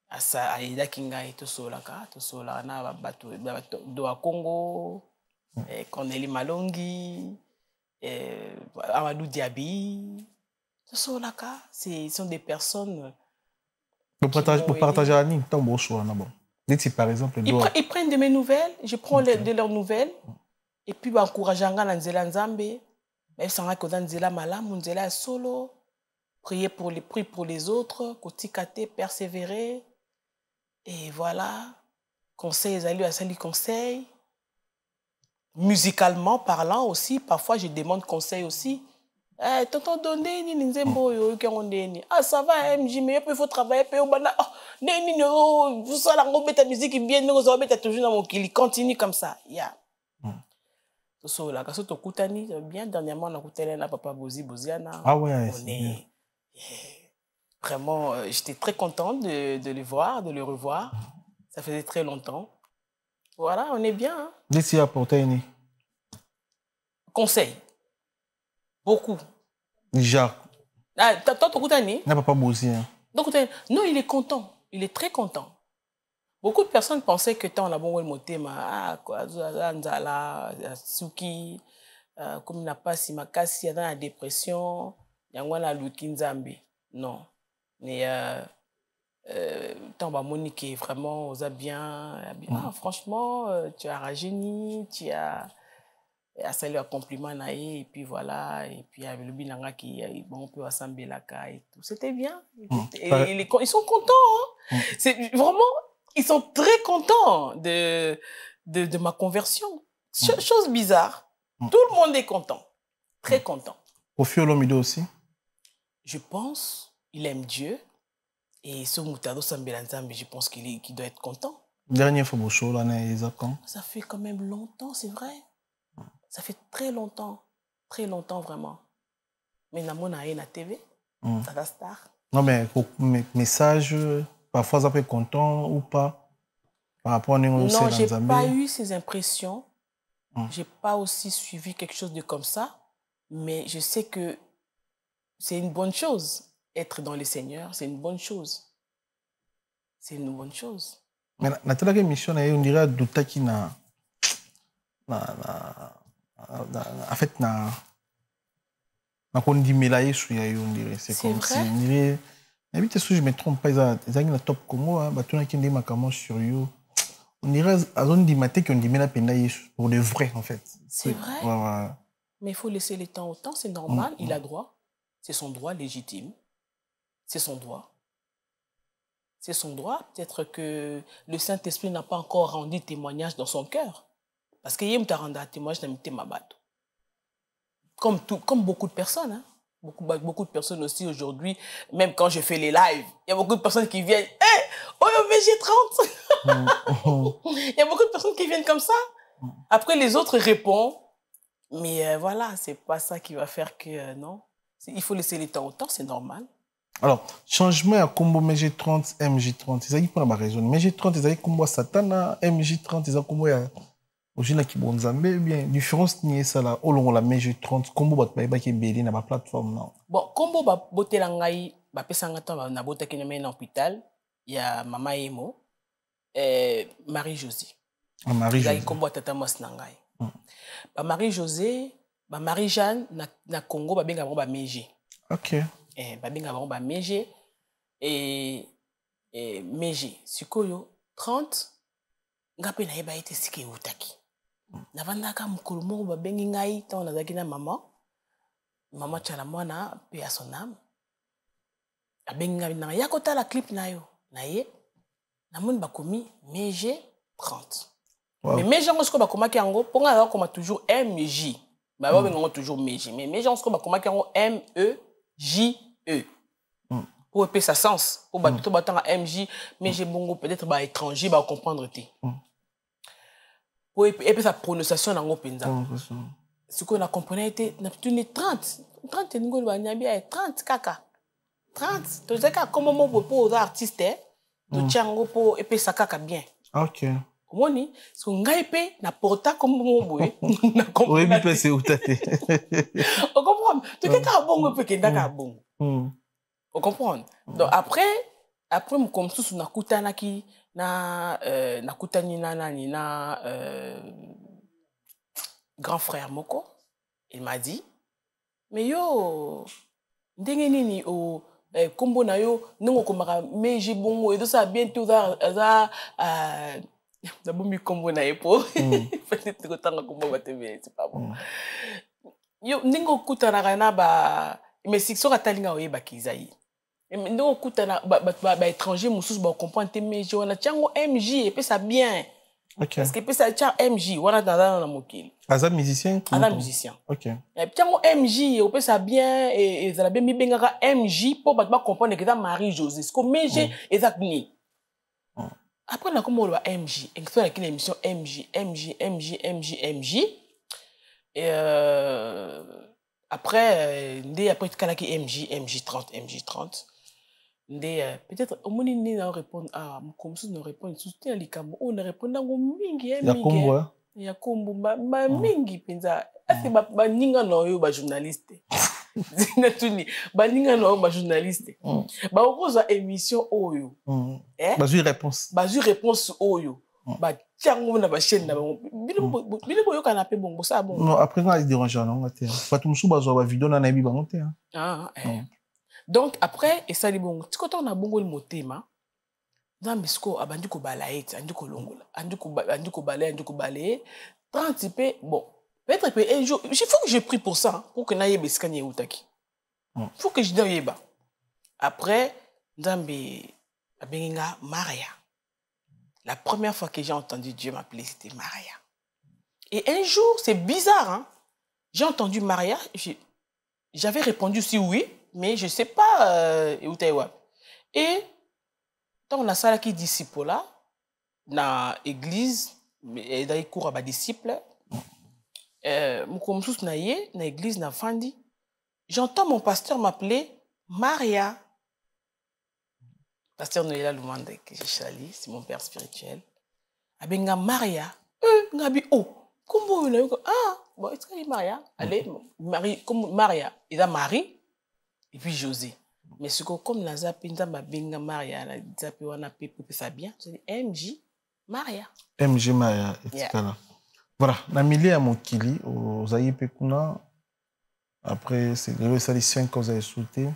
asa aida kingai to solaka na ba bato do a Congo Cornélie Malongi, Amadou Diaby, ce sont des personnes. Pour partager à Ning, tant choix là-bas. Dites par exemple. Ils prennent de mes nouvelles, je prends de leurs nouvelles, et puis encourager à Nzela Nzambe, mais sans que Nzela Malam, Nzela solo, prier pour les autres, kotikate, persévérer, et voilà, conseils à lui, à salut conseil. Musicalement parlant aussi, parfois je demande conseil aussi. Tonton donné ni nzembo yo kongondeni. Ah ça va MJ mais il faut travailler pe obana. Neni no vous ça la ngobeta musique bien nous ça beta toujours dans mon kili continue comme ça. Ya. So la kaso to kutani bien dernièrement on a kutela na papa Boziana. Ah ouais. On est vraiment j'étais très contente de le voir, de le revoir. Ça faisait très longtemps. Voilà, on est bien. Hein? Qu'est-ce à apporter une conseil. Beaucoup. Déjà. Ah, toi, tu écoutes n'a pas bossé. Non, il est content. Il est très content. Beaucoup de personnes pensaient que tant on a bon le motema, ah quoi, Nzala, Suki, comme il n'a pas si makasi dans la dépression, yangwana luki nzambe. Non. Mais tant bah Monique est vraiment aux bien. Franchement, tu as rajeuni, tu as salué un compliment et puis voilà, et puis avec le binanga qui bon on peut assembler la caille et tout. C'était bien. Ils sont contents. Hein. C'est vraiment, ils sont très contents de ma conversion. Chose bizarre. Tout le monde est content. Très content. Kofi Olomide aussi. Je pense, il aime Dieu. Et ce Moutado Sambelanzambe, je pense qu'il doit être content. Dernière fois, quand ça fait quand même longtemps, c'est vrai. Ça fait très longtemps vraiment. Mais dans mon aïe, na TV, ça va star. Non, mais message, parfois ça peut être content ou pas par rapport à non, j'ai pas eu ces impressions. J'ai pas aussi suivi quelque chose de comme ça. Mais je sais que c'est une bonne chose. Être dans le Seigneur, c'est une bonne chose. C'est une bonne chose. Mais la telle mission, on dirait douta qui en fait na kondi melaye sur on dirait c'est comme vrai? si on dirait habite si je me trompe pas ils ont la top Congo bah tout n'a qui dit makamo sur you on dirait à zone di maté qu'on dit mela penda pour de vrai en fait. C'est vrai. Ouais. Mais il faut laisser le temps au temps, c'est normal, il a droit. C'est son droit légitime. C'est son droit. C'est son droit. Peut-être que le Saint-Esprit n'a pas encore rendu témoignage dans son cœur. Parce qu'il y a un témoignage dans ma bateau. Comme beaucoup de personnes. Hein. Beaucoup de personnes aussi aujourd'hui, même quand je fais les lives, il y a beaucoup de personnes qui viennent. Hé, oh, VG30 il y a beaucoup de personnes qui viennent comme ça. Après, les autres répondent. Mais voilà, c'est pas ça qui va faire que non. Il faut laisser le temps au temps, c'est normal. Alors, changement à combo MG30, MJ30, c'est ça qui prend la raison. MG30, c'est ça qui combo Satana, MJ30, c'est ça combo ya Ojina qui bon Zambé, bien différence ni ça là, au long la MG30 combo bat ba qui belé na ba plateforme non. Bon, combo ba botela ngai ba pesa ngata na bota ki na hôpital, il y a Mama Emo Marie-Josée. Ah Marie-Josée. Il combo tata mos na ngai. Ba Marie-Josée, ba Marie-Jeanne na Congo ba benga ba Meji. OK. Ba benga ba Meji et Meji. Sikoyo 30 ngape na yeba ete sike utaki. Na vandaka mukulu moko ba bengi ngai tant na zaki na mama chala mwana pe asonam. A bengi ngai na ya kota la clip na yo. Na ye na mun bakomi Meji 30. Wow. Mais mes gens ont commencé à pour nga comme toujours MJ. Bah on toujours Meji. Mais mes gens ont commencé à MEJE. Pour épais sa sens. Pour battre tout battant à MJ, Meji bongo peut-être bah étranger bah comprendre té. Pour épais sa prononciation dans penza. Ce qu'on a compris était n'a plus 30 ngo ba nyabia 30 kaka. 30 to zaka comme mon pour aux artistes to tiango pour épais sa kaka bien. OK. Moni, parce que ngai na porta comme mon boy. Oui, mais c'est où t'es. On comprend. Tu qu'est qu'un bon peu qu'un d'accord bon. On comprend. Donc après comme sous na kutana ki na kutani na grand frère moko, il m'a dit mais yo ndenge nini o kombo na yo ndongo komaka meji bongo et tout ça bientôt ça d'abord mi combo na épaule peut-être que tant combo va te bien c'est pas bon yo ningo kutana kana ba mais si so katalinga oyeba kizai ningo kutana ba étranger mususu ba comprendre te meji wana tiango MJ et puis ça bien. OK. Parce que puis ça tient MJ wana dans mokili aza musicien. OK. Et tiango MJ et puis ça bien et ça la bien mi bengaka MJ pour ba comprendre que ça Marie-Josée ce que MJ exactement. Après, on a comme on voit MJ. Et on a une émission MJ. Et après, après, tu as MJ30. Peut-être, au moins, on répond à comme ça, on répond soutien les camo. On répond à mingi. Il y a combo, mingi penza. C'est ba ninga no yo ba journaliste. Baninga no ba journaliste. Ba okoza émission oyo. Bazu réponse oyo. Ba tiango na ba chaîne na ba. Bino boyo kana pe bongo ça bon. Non, après quand il dérange non ngate. Pas tout musu bazo ba vidéo na nabi bangote. Donc, après, et ça, les bon, tu quand on a bongo le motema, dans Bisco, abandi ko balaye, andi ko longola, andi ko balaye, 30 p, bon, peut-être que un jour, il faut que je prie pour ça, pour que n'aille beskanye utaki. Il faut que je dise ba. Après, Nzambe abenga Maria. La première fois que j'ai entendu Dieu m'appeler, c'était Maria. Et un jour, c'est bizarre, hein? J'ai entendu Maria, j'avais répondu aussi oui, mais je ne sais pas où tu es. Et quand on a ça qui disciple là, dans l'église, dans les cours à des disciples, dans l'église, dans Fandi, j'entends mon pasteur m'appeler Maria. Pasteur Noëlla Lumande, que je salue, c'est mon père spirituel. Abenga Maria, ngabi oh, comment on a eu ah, bon, c'est Maria, allez, Marie, comme Maria, il a Marie, et puis José. Mais ce que comme la zapinda ma benga Maria, la zapi wana pepe Fabien, c'est MJ Maria. MJ Maria, etc. Voilà, na milieu à Mokili, aux Aïe Kuna, après, c'est le salissien que vous avez sauté.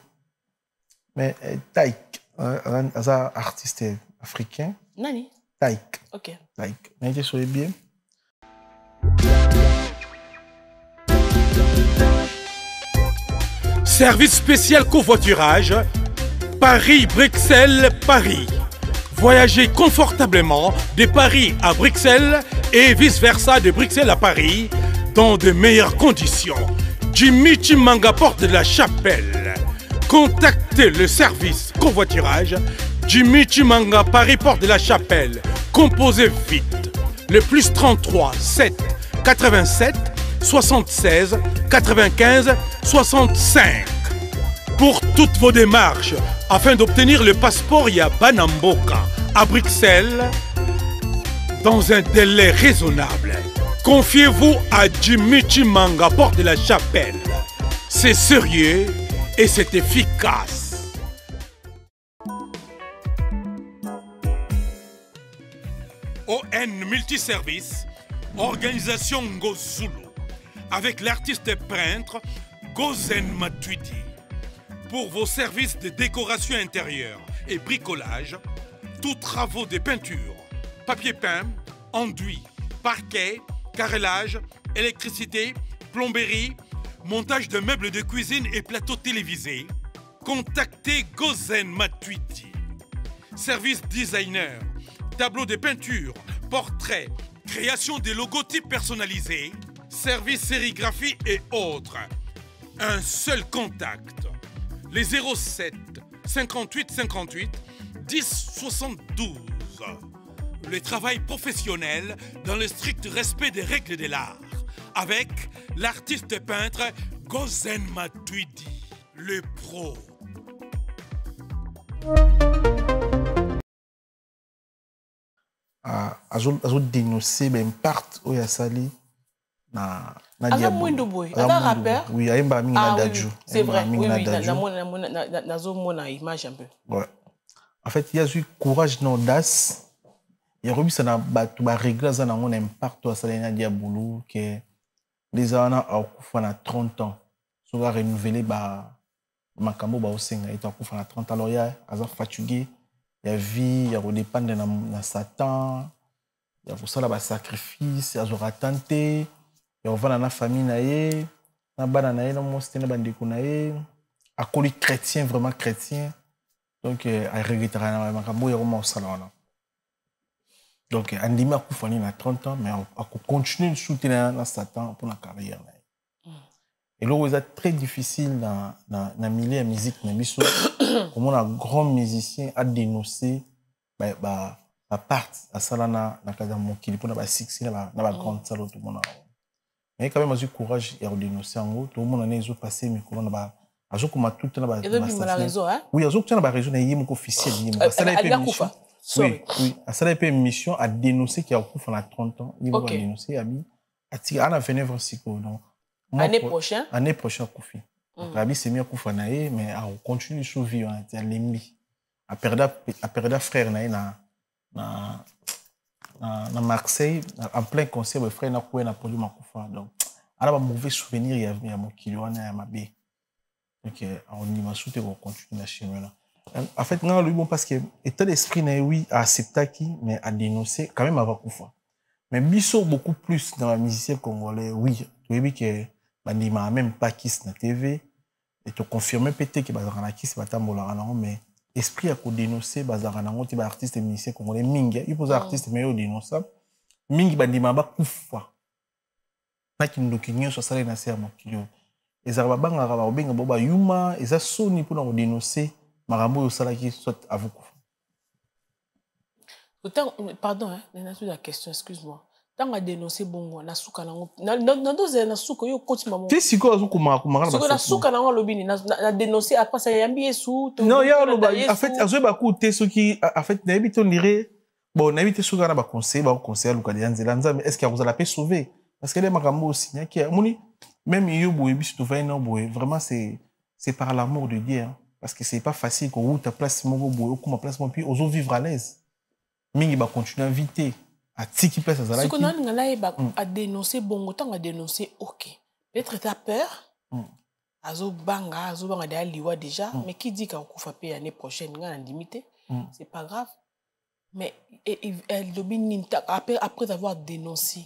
Mais Taïk, un artiste africain. Nani? Taïk. Ok. Taïk. Mais il est bien. Service spécial covoiturage, Paris-Bruxelles-Paris. Voyagez confortablement de Paris à Bruxelles et vice-versa de Bruxelles à Paris dans de meilleures conditions. Jimmy Chimanga, porte de la Chapelle. Contactez le service covoiturage Jimmy Chimanga, Paris, porte de la Chapelle. Composez vite. Le plus 33 7 87 76 95 65. Pour toutes vos démarches, afin d'obtenir le passeport Yabanamboka à Bruxelles, dans un délai raisonnable, confiez-vous à Jimmy Chimanga, porte de la Chapelle. C'est sérieux et c'est efficace. ON Multiservice, organisation Ngozulu, avec l'artiste peintre Gozen Matuidi. Pour vos services de décoration intérieure et bricolage, tous travaux de peinture, papier peint, enduit, parquet, carrelage, électricité, plomberie, montage de meubles de cuisine et plateaux télévisés, contactez Gozen Matuidi. Service designer, tableau de peinture, portrait, création de logotypes personnalisés, service sérigraphie et autres. Un seul contact. Les 07 58 58 10 72. Le travail professionnel dans le strict respect des règles de l'art. Avec l'artiste peintre Gozen Matuidi, le pro. Azo dénoncer ben part où il y a sali na Aza Mwindo Boy, Aza rappeur. Oui, Aimba Minga Dadju. C'est vrai, oui, nazo mona image un peu. Ouais. En fait, il y a eu courage, non audace. Il y a eu ça na batu ba régler ça na on impact à sali na diabulu que les ana a 30 ans. So va renouveler ba makambo ba osenga et a 30 ans. Alors il y a Aza fatigué. Il y a vie, il y a redépendre dans Satan, il y a ça là sacrifice, il y a tenté, il y a dans la famille naé, na bana naé, na mosté na bandeko naé, a coli chrétien vraiment chrétien, donc a regrettera na makambo ya roma salona. Donc andimi a kufani na 30 ans mais a continuer de soutenir na Satan pour la carrière naé. Et là, c'est très difficile dans le milieu de la musique. Comme un grand musicien a dénoncé la part à Salana, qui est pour la succès, la grande salle tout le monde. Mais quand même, j'ai courage et dénoncer en haut. Tout le monde a passé, mais comment on a tout le monde. Et depuis, la raison, hein? Oui, il y a raison, il y a officiel. Oui, à ça, il y a une mission à dénoncer qui a coupé pendant 30 ans. Il va dénoncer, il a fait 9 ans. Année prochaine? Année prochaine, Koufi. Rabi s'est mis à Koufanaï, mais on continue de survivre. On a l'ennemi. À perdre frère na Marseille, en plein concert, le frère n'a pas produit ma Koufa. Donc, on a un mauvais souvenir, il y a mon kilo, on a ma bé. Ok, on y m'a sauté pour continuer la chemin là. En fait, non, le bon parce que état d'esprit, oui, à accepter qui, mais à dénoncer, quand même, avoir coup. Mais Bisso, beaucoup plus dans la musicien congolais, oui. Tu vois que Bandima même pas Kiss na TV. Et tu confirmes peut-être que Bazarana Kiss va t'ambola, mais esprit à dénoncer, Bazarana, tu es artiste et musicien congolais, Mingi. Il faut artiste mais au dénoncer. Mingi Bandima ba koufa. Na ki ndokinyo so sala na serma kilo. Ezaraba banga ba obenga boba yuma, eza soni pour na dénoncer marambo yo sala ki soit à vous. Pardon, hein, la question, excuse-moi. Tant à dénoncer bongo na suka nango na doze na suka yo coach maman. Qu'est-ce que vous kumara na na suka nango lobini na dénoncer après ça yambi esu. Non, il y a en fait azoe ba côté ceux qui en fait na habite on dirait bon na habite suka na ba conseil luka de nzela mais est-ce que vous allez pas sauver parce que les makambo aussi qui moni même yo boye biso to va na boye vraiment c'est par l'amour de Dieu hein, parce que c'est pas facile qu'on ou ta place mon boye ou ma place mon puis ozo vivre à l'aise. Mingi ba continuer à inviter à tiki place à zala. Ce qu'on a ngala ba à dénoncer bongo tant à dénoncer OK. Peut-être tu as peur. Azo banga de liwa déjà mais qui dit qu'on kufa pe l'année prochaine ngana limité. C'est pas grave. Mais elle lobby après avoir dénoncé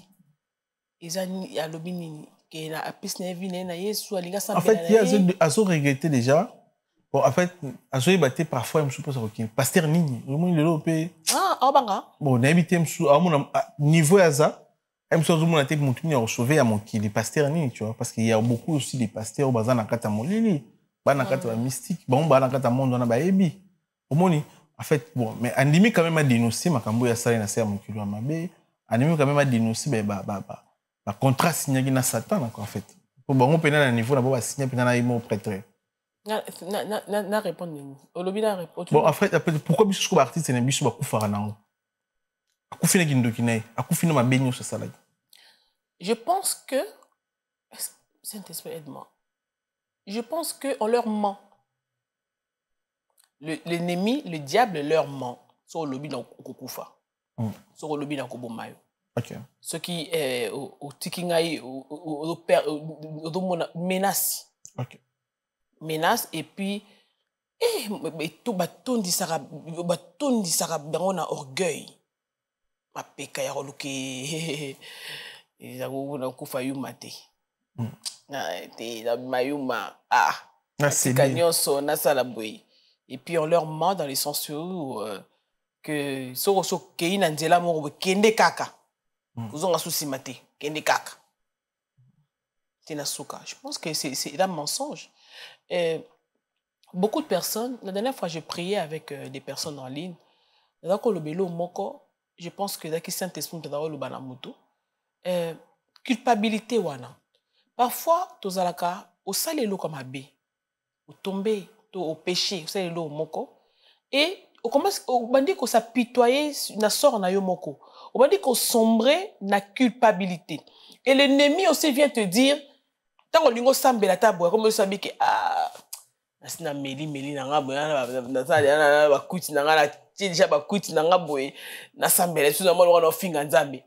ils a lobby que la piste na vine na yesu alinga sa. En fait, il y a azo regretté déjà. Bon, en fait, azo batté parfois je suppose que pasteur nini le monde l'europé. Ah, banga. Bon, n'habite à mon niveau à ça. Même si on a été monté à sauver à mon qui les pasteurs nini, tu vois, parce qu'il y a beaucoup aussi des pasteurs au bazar na kata molili, ba na kata mystique, bon ba na kata monde on a ba ebi. Au moni, en fait, bon, mais Andimi quand même a dénoncé makambo ya sala na ser mon kilo mabe. Andimi quand même a dénoncé ba contrat signé na Satan en fait. Pour bon on peut na niveau na ba signer na imo prêtre. Na répondre bon en fait pourquoi biso ko artiste na biso ba kufara nango akufina kindokinae akufina mabenyo ça là. Je pense que Saint-Esprit aide-moi. Je pense que on leur ment. L'ennemi, le diable leur ment sur le lobby dans kokufa. Sur le lobby dans kobomayo. OK. Ce qui est au tikingai au menace. OK. Menace et puis tout baton di sarab dans na orgueil ma peka ya roluke ezako na kufa yuma te na te na mayuma c'est kanyoso na sala boy et puis on leur ment dans les sens où que so keina nzela mo kende kaka uzonga souci maté kende kaka tina suka. Je pense que c'est un mensonge. Beaucoup de personnes, la dernière fois je priais avec des personnes en ligne, je pense que dans Saint-Esprit culpabilité wana. Parfois, tozalaka au salelo comme abbé, au tomber, au péché, au salelo moko, et on commence on dit qu'on s'apitoyer na sort na yo moko, on dit qu'on sombrer na culpabilité. Et l'ennemi aussi vient te dire tant on lingo sambela tabo comme ça que asina meli na ngabo na sala ba kuti na ngala déjà ba kuti na ngabo na sambela tout normalement on finga nzambe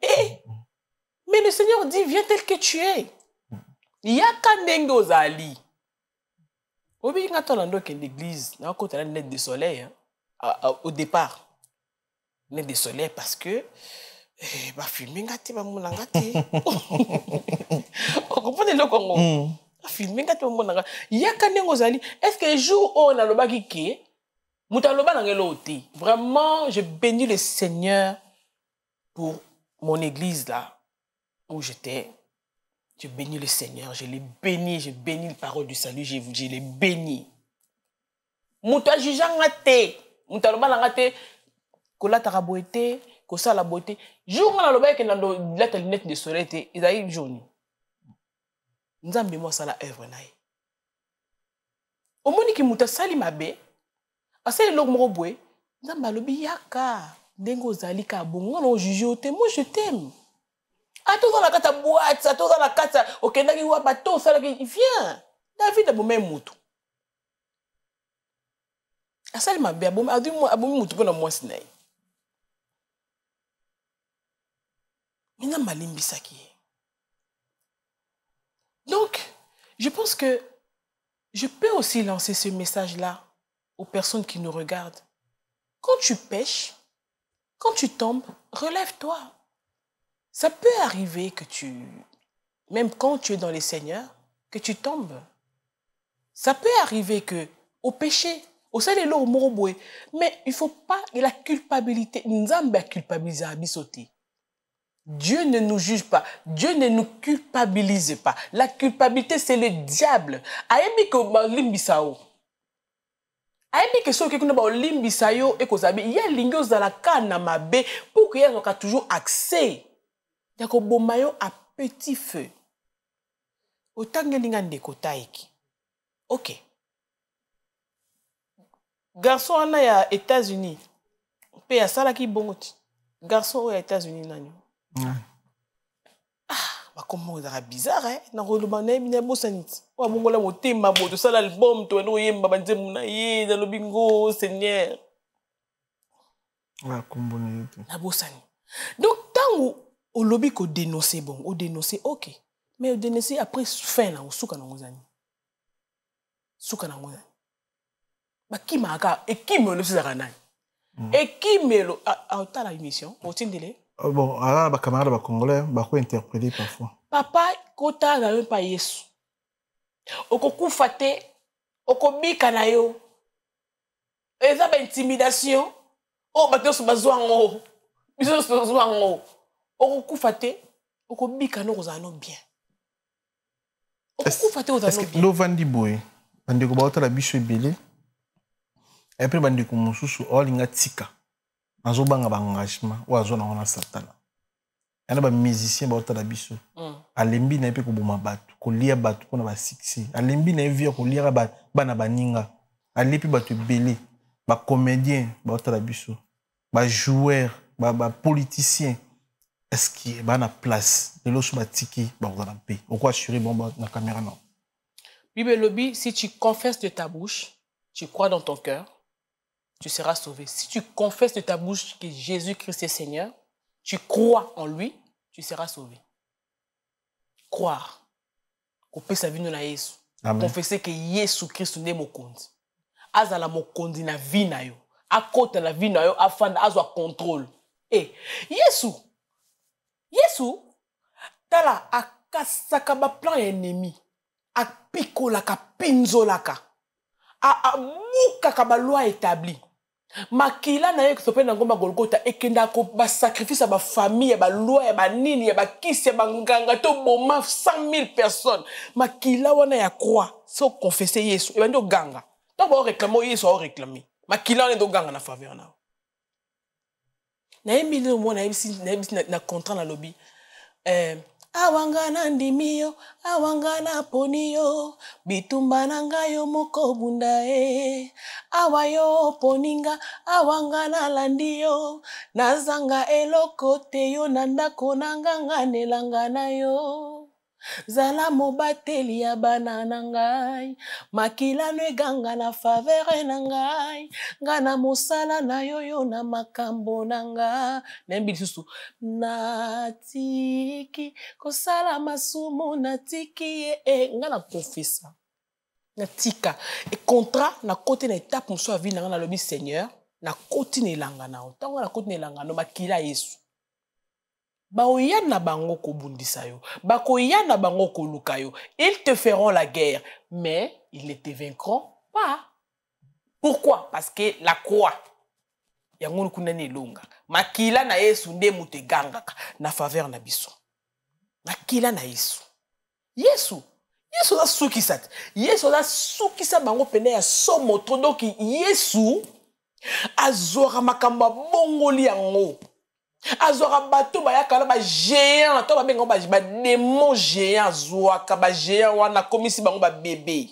mais le Seigneur dit viens tel que tu es yaka ndenge ozali obi ngato lando ke l'église na côté la net de soleil au départ net de soleil parce que ba filmer ngati ba mona ngati on comprend le Congo filmer ngati ba mona ngati yaka ndenge ozali est-ce que jour on a lobaki ke mutaloba na ngelo oti vraiment je bénis le Seigneur pour mon église là où j'étais. Je bénis le Seigneur, je l'ai béni, je bénis la parole du salut, je l'ai béni. Mouta jujanga te, mouta loba nanga te, kola taraboete, kosa la beauté. Jour na loba ke na la lunette de soleil te, isaïe jaune. Nzambe mo sala œuvre na ye. Omoni ki mouta sali mabe, asali lok moko boye, nzambe alobi yaka, dengo zali ka bongo na juge te, moi je t'aime. Attends la carte à boîte, attends la carte au Kenya qui voit bateau, ça qui vient. David a boumé moutou. Asal ma bé a boumé moutou pour moi snai. Mina malimbi saki. Donc, je pense que je peux aussi lancer ce message-là aux personnes qui nous regardent. Quand tu pêches, quand tu tombes, relève-toi. Ça peut arriver que même quand tu es dans les seigneurs, que tu tombes. Ça peut arriver que, au péché, au sein de l'eau, mais il ne faut pas la culpabilité. Nzambe a culpabilisé à bisoté. Dieu ne nous juge pas. Dieu ne nous culpabilise pas. La culpabilité, c'est le diable. Ayebi que limbisao. Ayebi que ceux qui ont limbisayo et kozabi, il y a l'ingos dans la canne mabe pour qu'il y ait toujours accès. Il y a bomayo à petit feu. Autant que l'ingande kotaiki. Ok. Garçon en a aux États-Unis. Pe ya sala ki bongoti. Garçon aux États-Unis nani. Ah, bah comment ça bizarre hein. Na roloba na bina bosanit. Wa bongola motema boto sala album to no yemba banze muna ye na lobingo Seigneur. Wa kombona yoto. Na bosani. Donc tant au lobby ko dénoncer bon, au dénoncer OK. Mais au dénoncer après fin na usuka na ngozani. Suka na ngozani. Ba ki maka et qui me le sera nani. Et qui me le a ta la émission au tindele. Bon, alors les camarades congolais bako interpréter parfois. Papa kota na même pas Yesu. Okokufa te, okobika na yo. Eza ba intimidation. Oh bato so bazwango. Biso so bazwango. Okokufa te, okobika no kozano bien. Okokufa te ozano bien. Est-ce que no vandi boy, bandi ko baota la biso ebele. Et puis bandi ko mususu olinga tika. Azo banga ba engagement ou azo na ona satana. Yana ba musicien ba otala biso. Alembi na epe ko boma batu, ko lia batu pona ba succès. Alembi na vie ko lia ba bana baninga. Alepi batu belé, ba comédien ba otala biso. Ba joueur, ba politicien. Est-ce qu'il y a une place de l'eau ba tiki ba otala pe. O ko assurer bon na caméra non. Bible lobby, si tu confesses de ta bouche, tu crois dans ton cœur, tu seras sauvé. Si tu confesses de ta bouche que Jésus-Christ est Seigneur, tu crois en lui, tu seras sauvé. Croire. Couper sa vie na Yesu. Confesser que Jésus-Christ n'est mon compte. Azala mon compte na vie na yo. A côté la vie na yo afin azwa contrôle. Eh, Yesu. Tala akasaka ba plan ennemi. A pikola ka pinzolaka. A muka ka ba loi établie. Makila na ye kisope na ngomba Golgotha ekenda ko ba sacrifice ba famille ba loi ba nini ba kisi ba nganga to boma 100,000 personnes. Makila wana ya croix so confesser Yesu e bando ganga. To ba réclamer Yesu o réclamer. Makila wana ndo ganga na faveur na. Na emile mo na ebisi na contrat na lobby. Awangana ndimiyo, awangana poniyo, bitumba nangayo moko bundae. Awayo poninga, awangana landiyo, nazanga eloko teyo nandako nanganga nelangana yo. Zala mobateli ya bana nangai, makila neganga na faveur nangai, ngana mosala na yoyo na makambo nanga. Nembi susu, natiki, kosala masumu natiki ngana confessa. Natika. Et contrat, na côté na étape moso avi nanga na lobi Seigneur, na côté ne langana. Tango na côté ne langana, makila Yesu. Baoyana bango kobundisa yo, bakoyana bango koluka yo. Ils te feront la guerre, mais ils ne te vaincront pas. Pourquoi? Parce que la croix, yango kunani longa. Makila na Yesu nde mute gangaka na faveur na biso. Makila na Yesu. Yesu da sukisat. Yesu da sukisa bango pene ya somoto. Donc Yesu azora makamba bongoli yango. Azora bato bayaka ba géant, to ba bengo ba démon géant zoaka ba géant wana komisi bango ba bébé.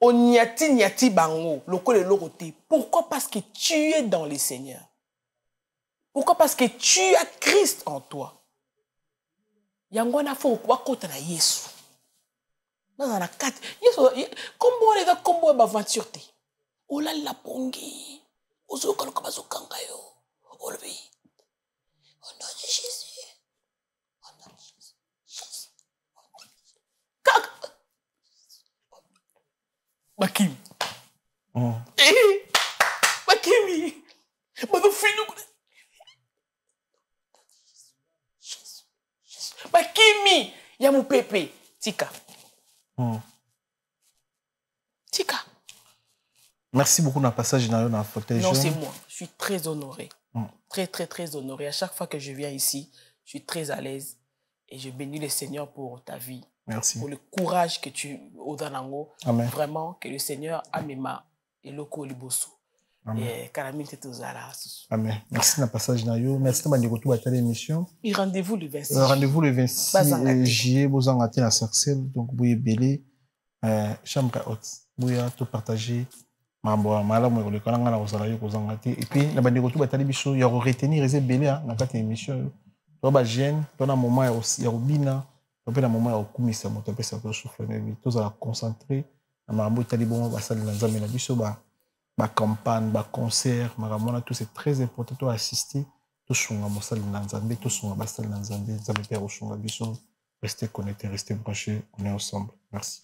Onyati bango lokole lokote. Pourquoi? Parce que tu es dans le Seigneur. Pourquoi? Parce que tu as Christ en toi. Yango na fo wakota na Yesu. Dans la carte, Yesu kombo les kombo ba aventure te. Ola la pongi. Ozo ko ba zokanga yo. Olbi. Au nom de Jésus. Au nom de Jésus. Bakimi. Bakimi. Bakimi. Ya mon pépé. Tika. Tika. Merci beaucoup dans le passage dans le fauteuil. Non, c'est moi. Je suis très honoré. Très, très, très honoré. À chaque fois que je viens ici, je suis très à l'aise. Et je bénis le Seigneur pour ta vie. Merci. Pour le courage que tu as dans Amen. Vraiment, que le Seigneur amema et le liboso. Et Kalamine Tetozala. Amen. Merci dans le passage dans le merci de l'émission. Et rendez-vous le 26. Rendez-vous le 26 juillet. Vous en avez à Sarcelles. Donc, vous pouvez belé. Chambre haute. Vous pouvez tout partager. Et puis, la bande de retour, il y a retenir les belé dans cette émission. Il y a jeune, il y a un moment, il y a Bina, il y a un moment, il y a Koumissa, il y a souffle, il y a concentré. Il y a une campagne, un concert, tout c'est très important pour assister. Restez connectés, restez branchés, on est ensemble. Merci.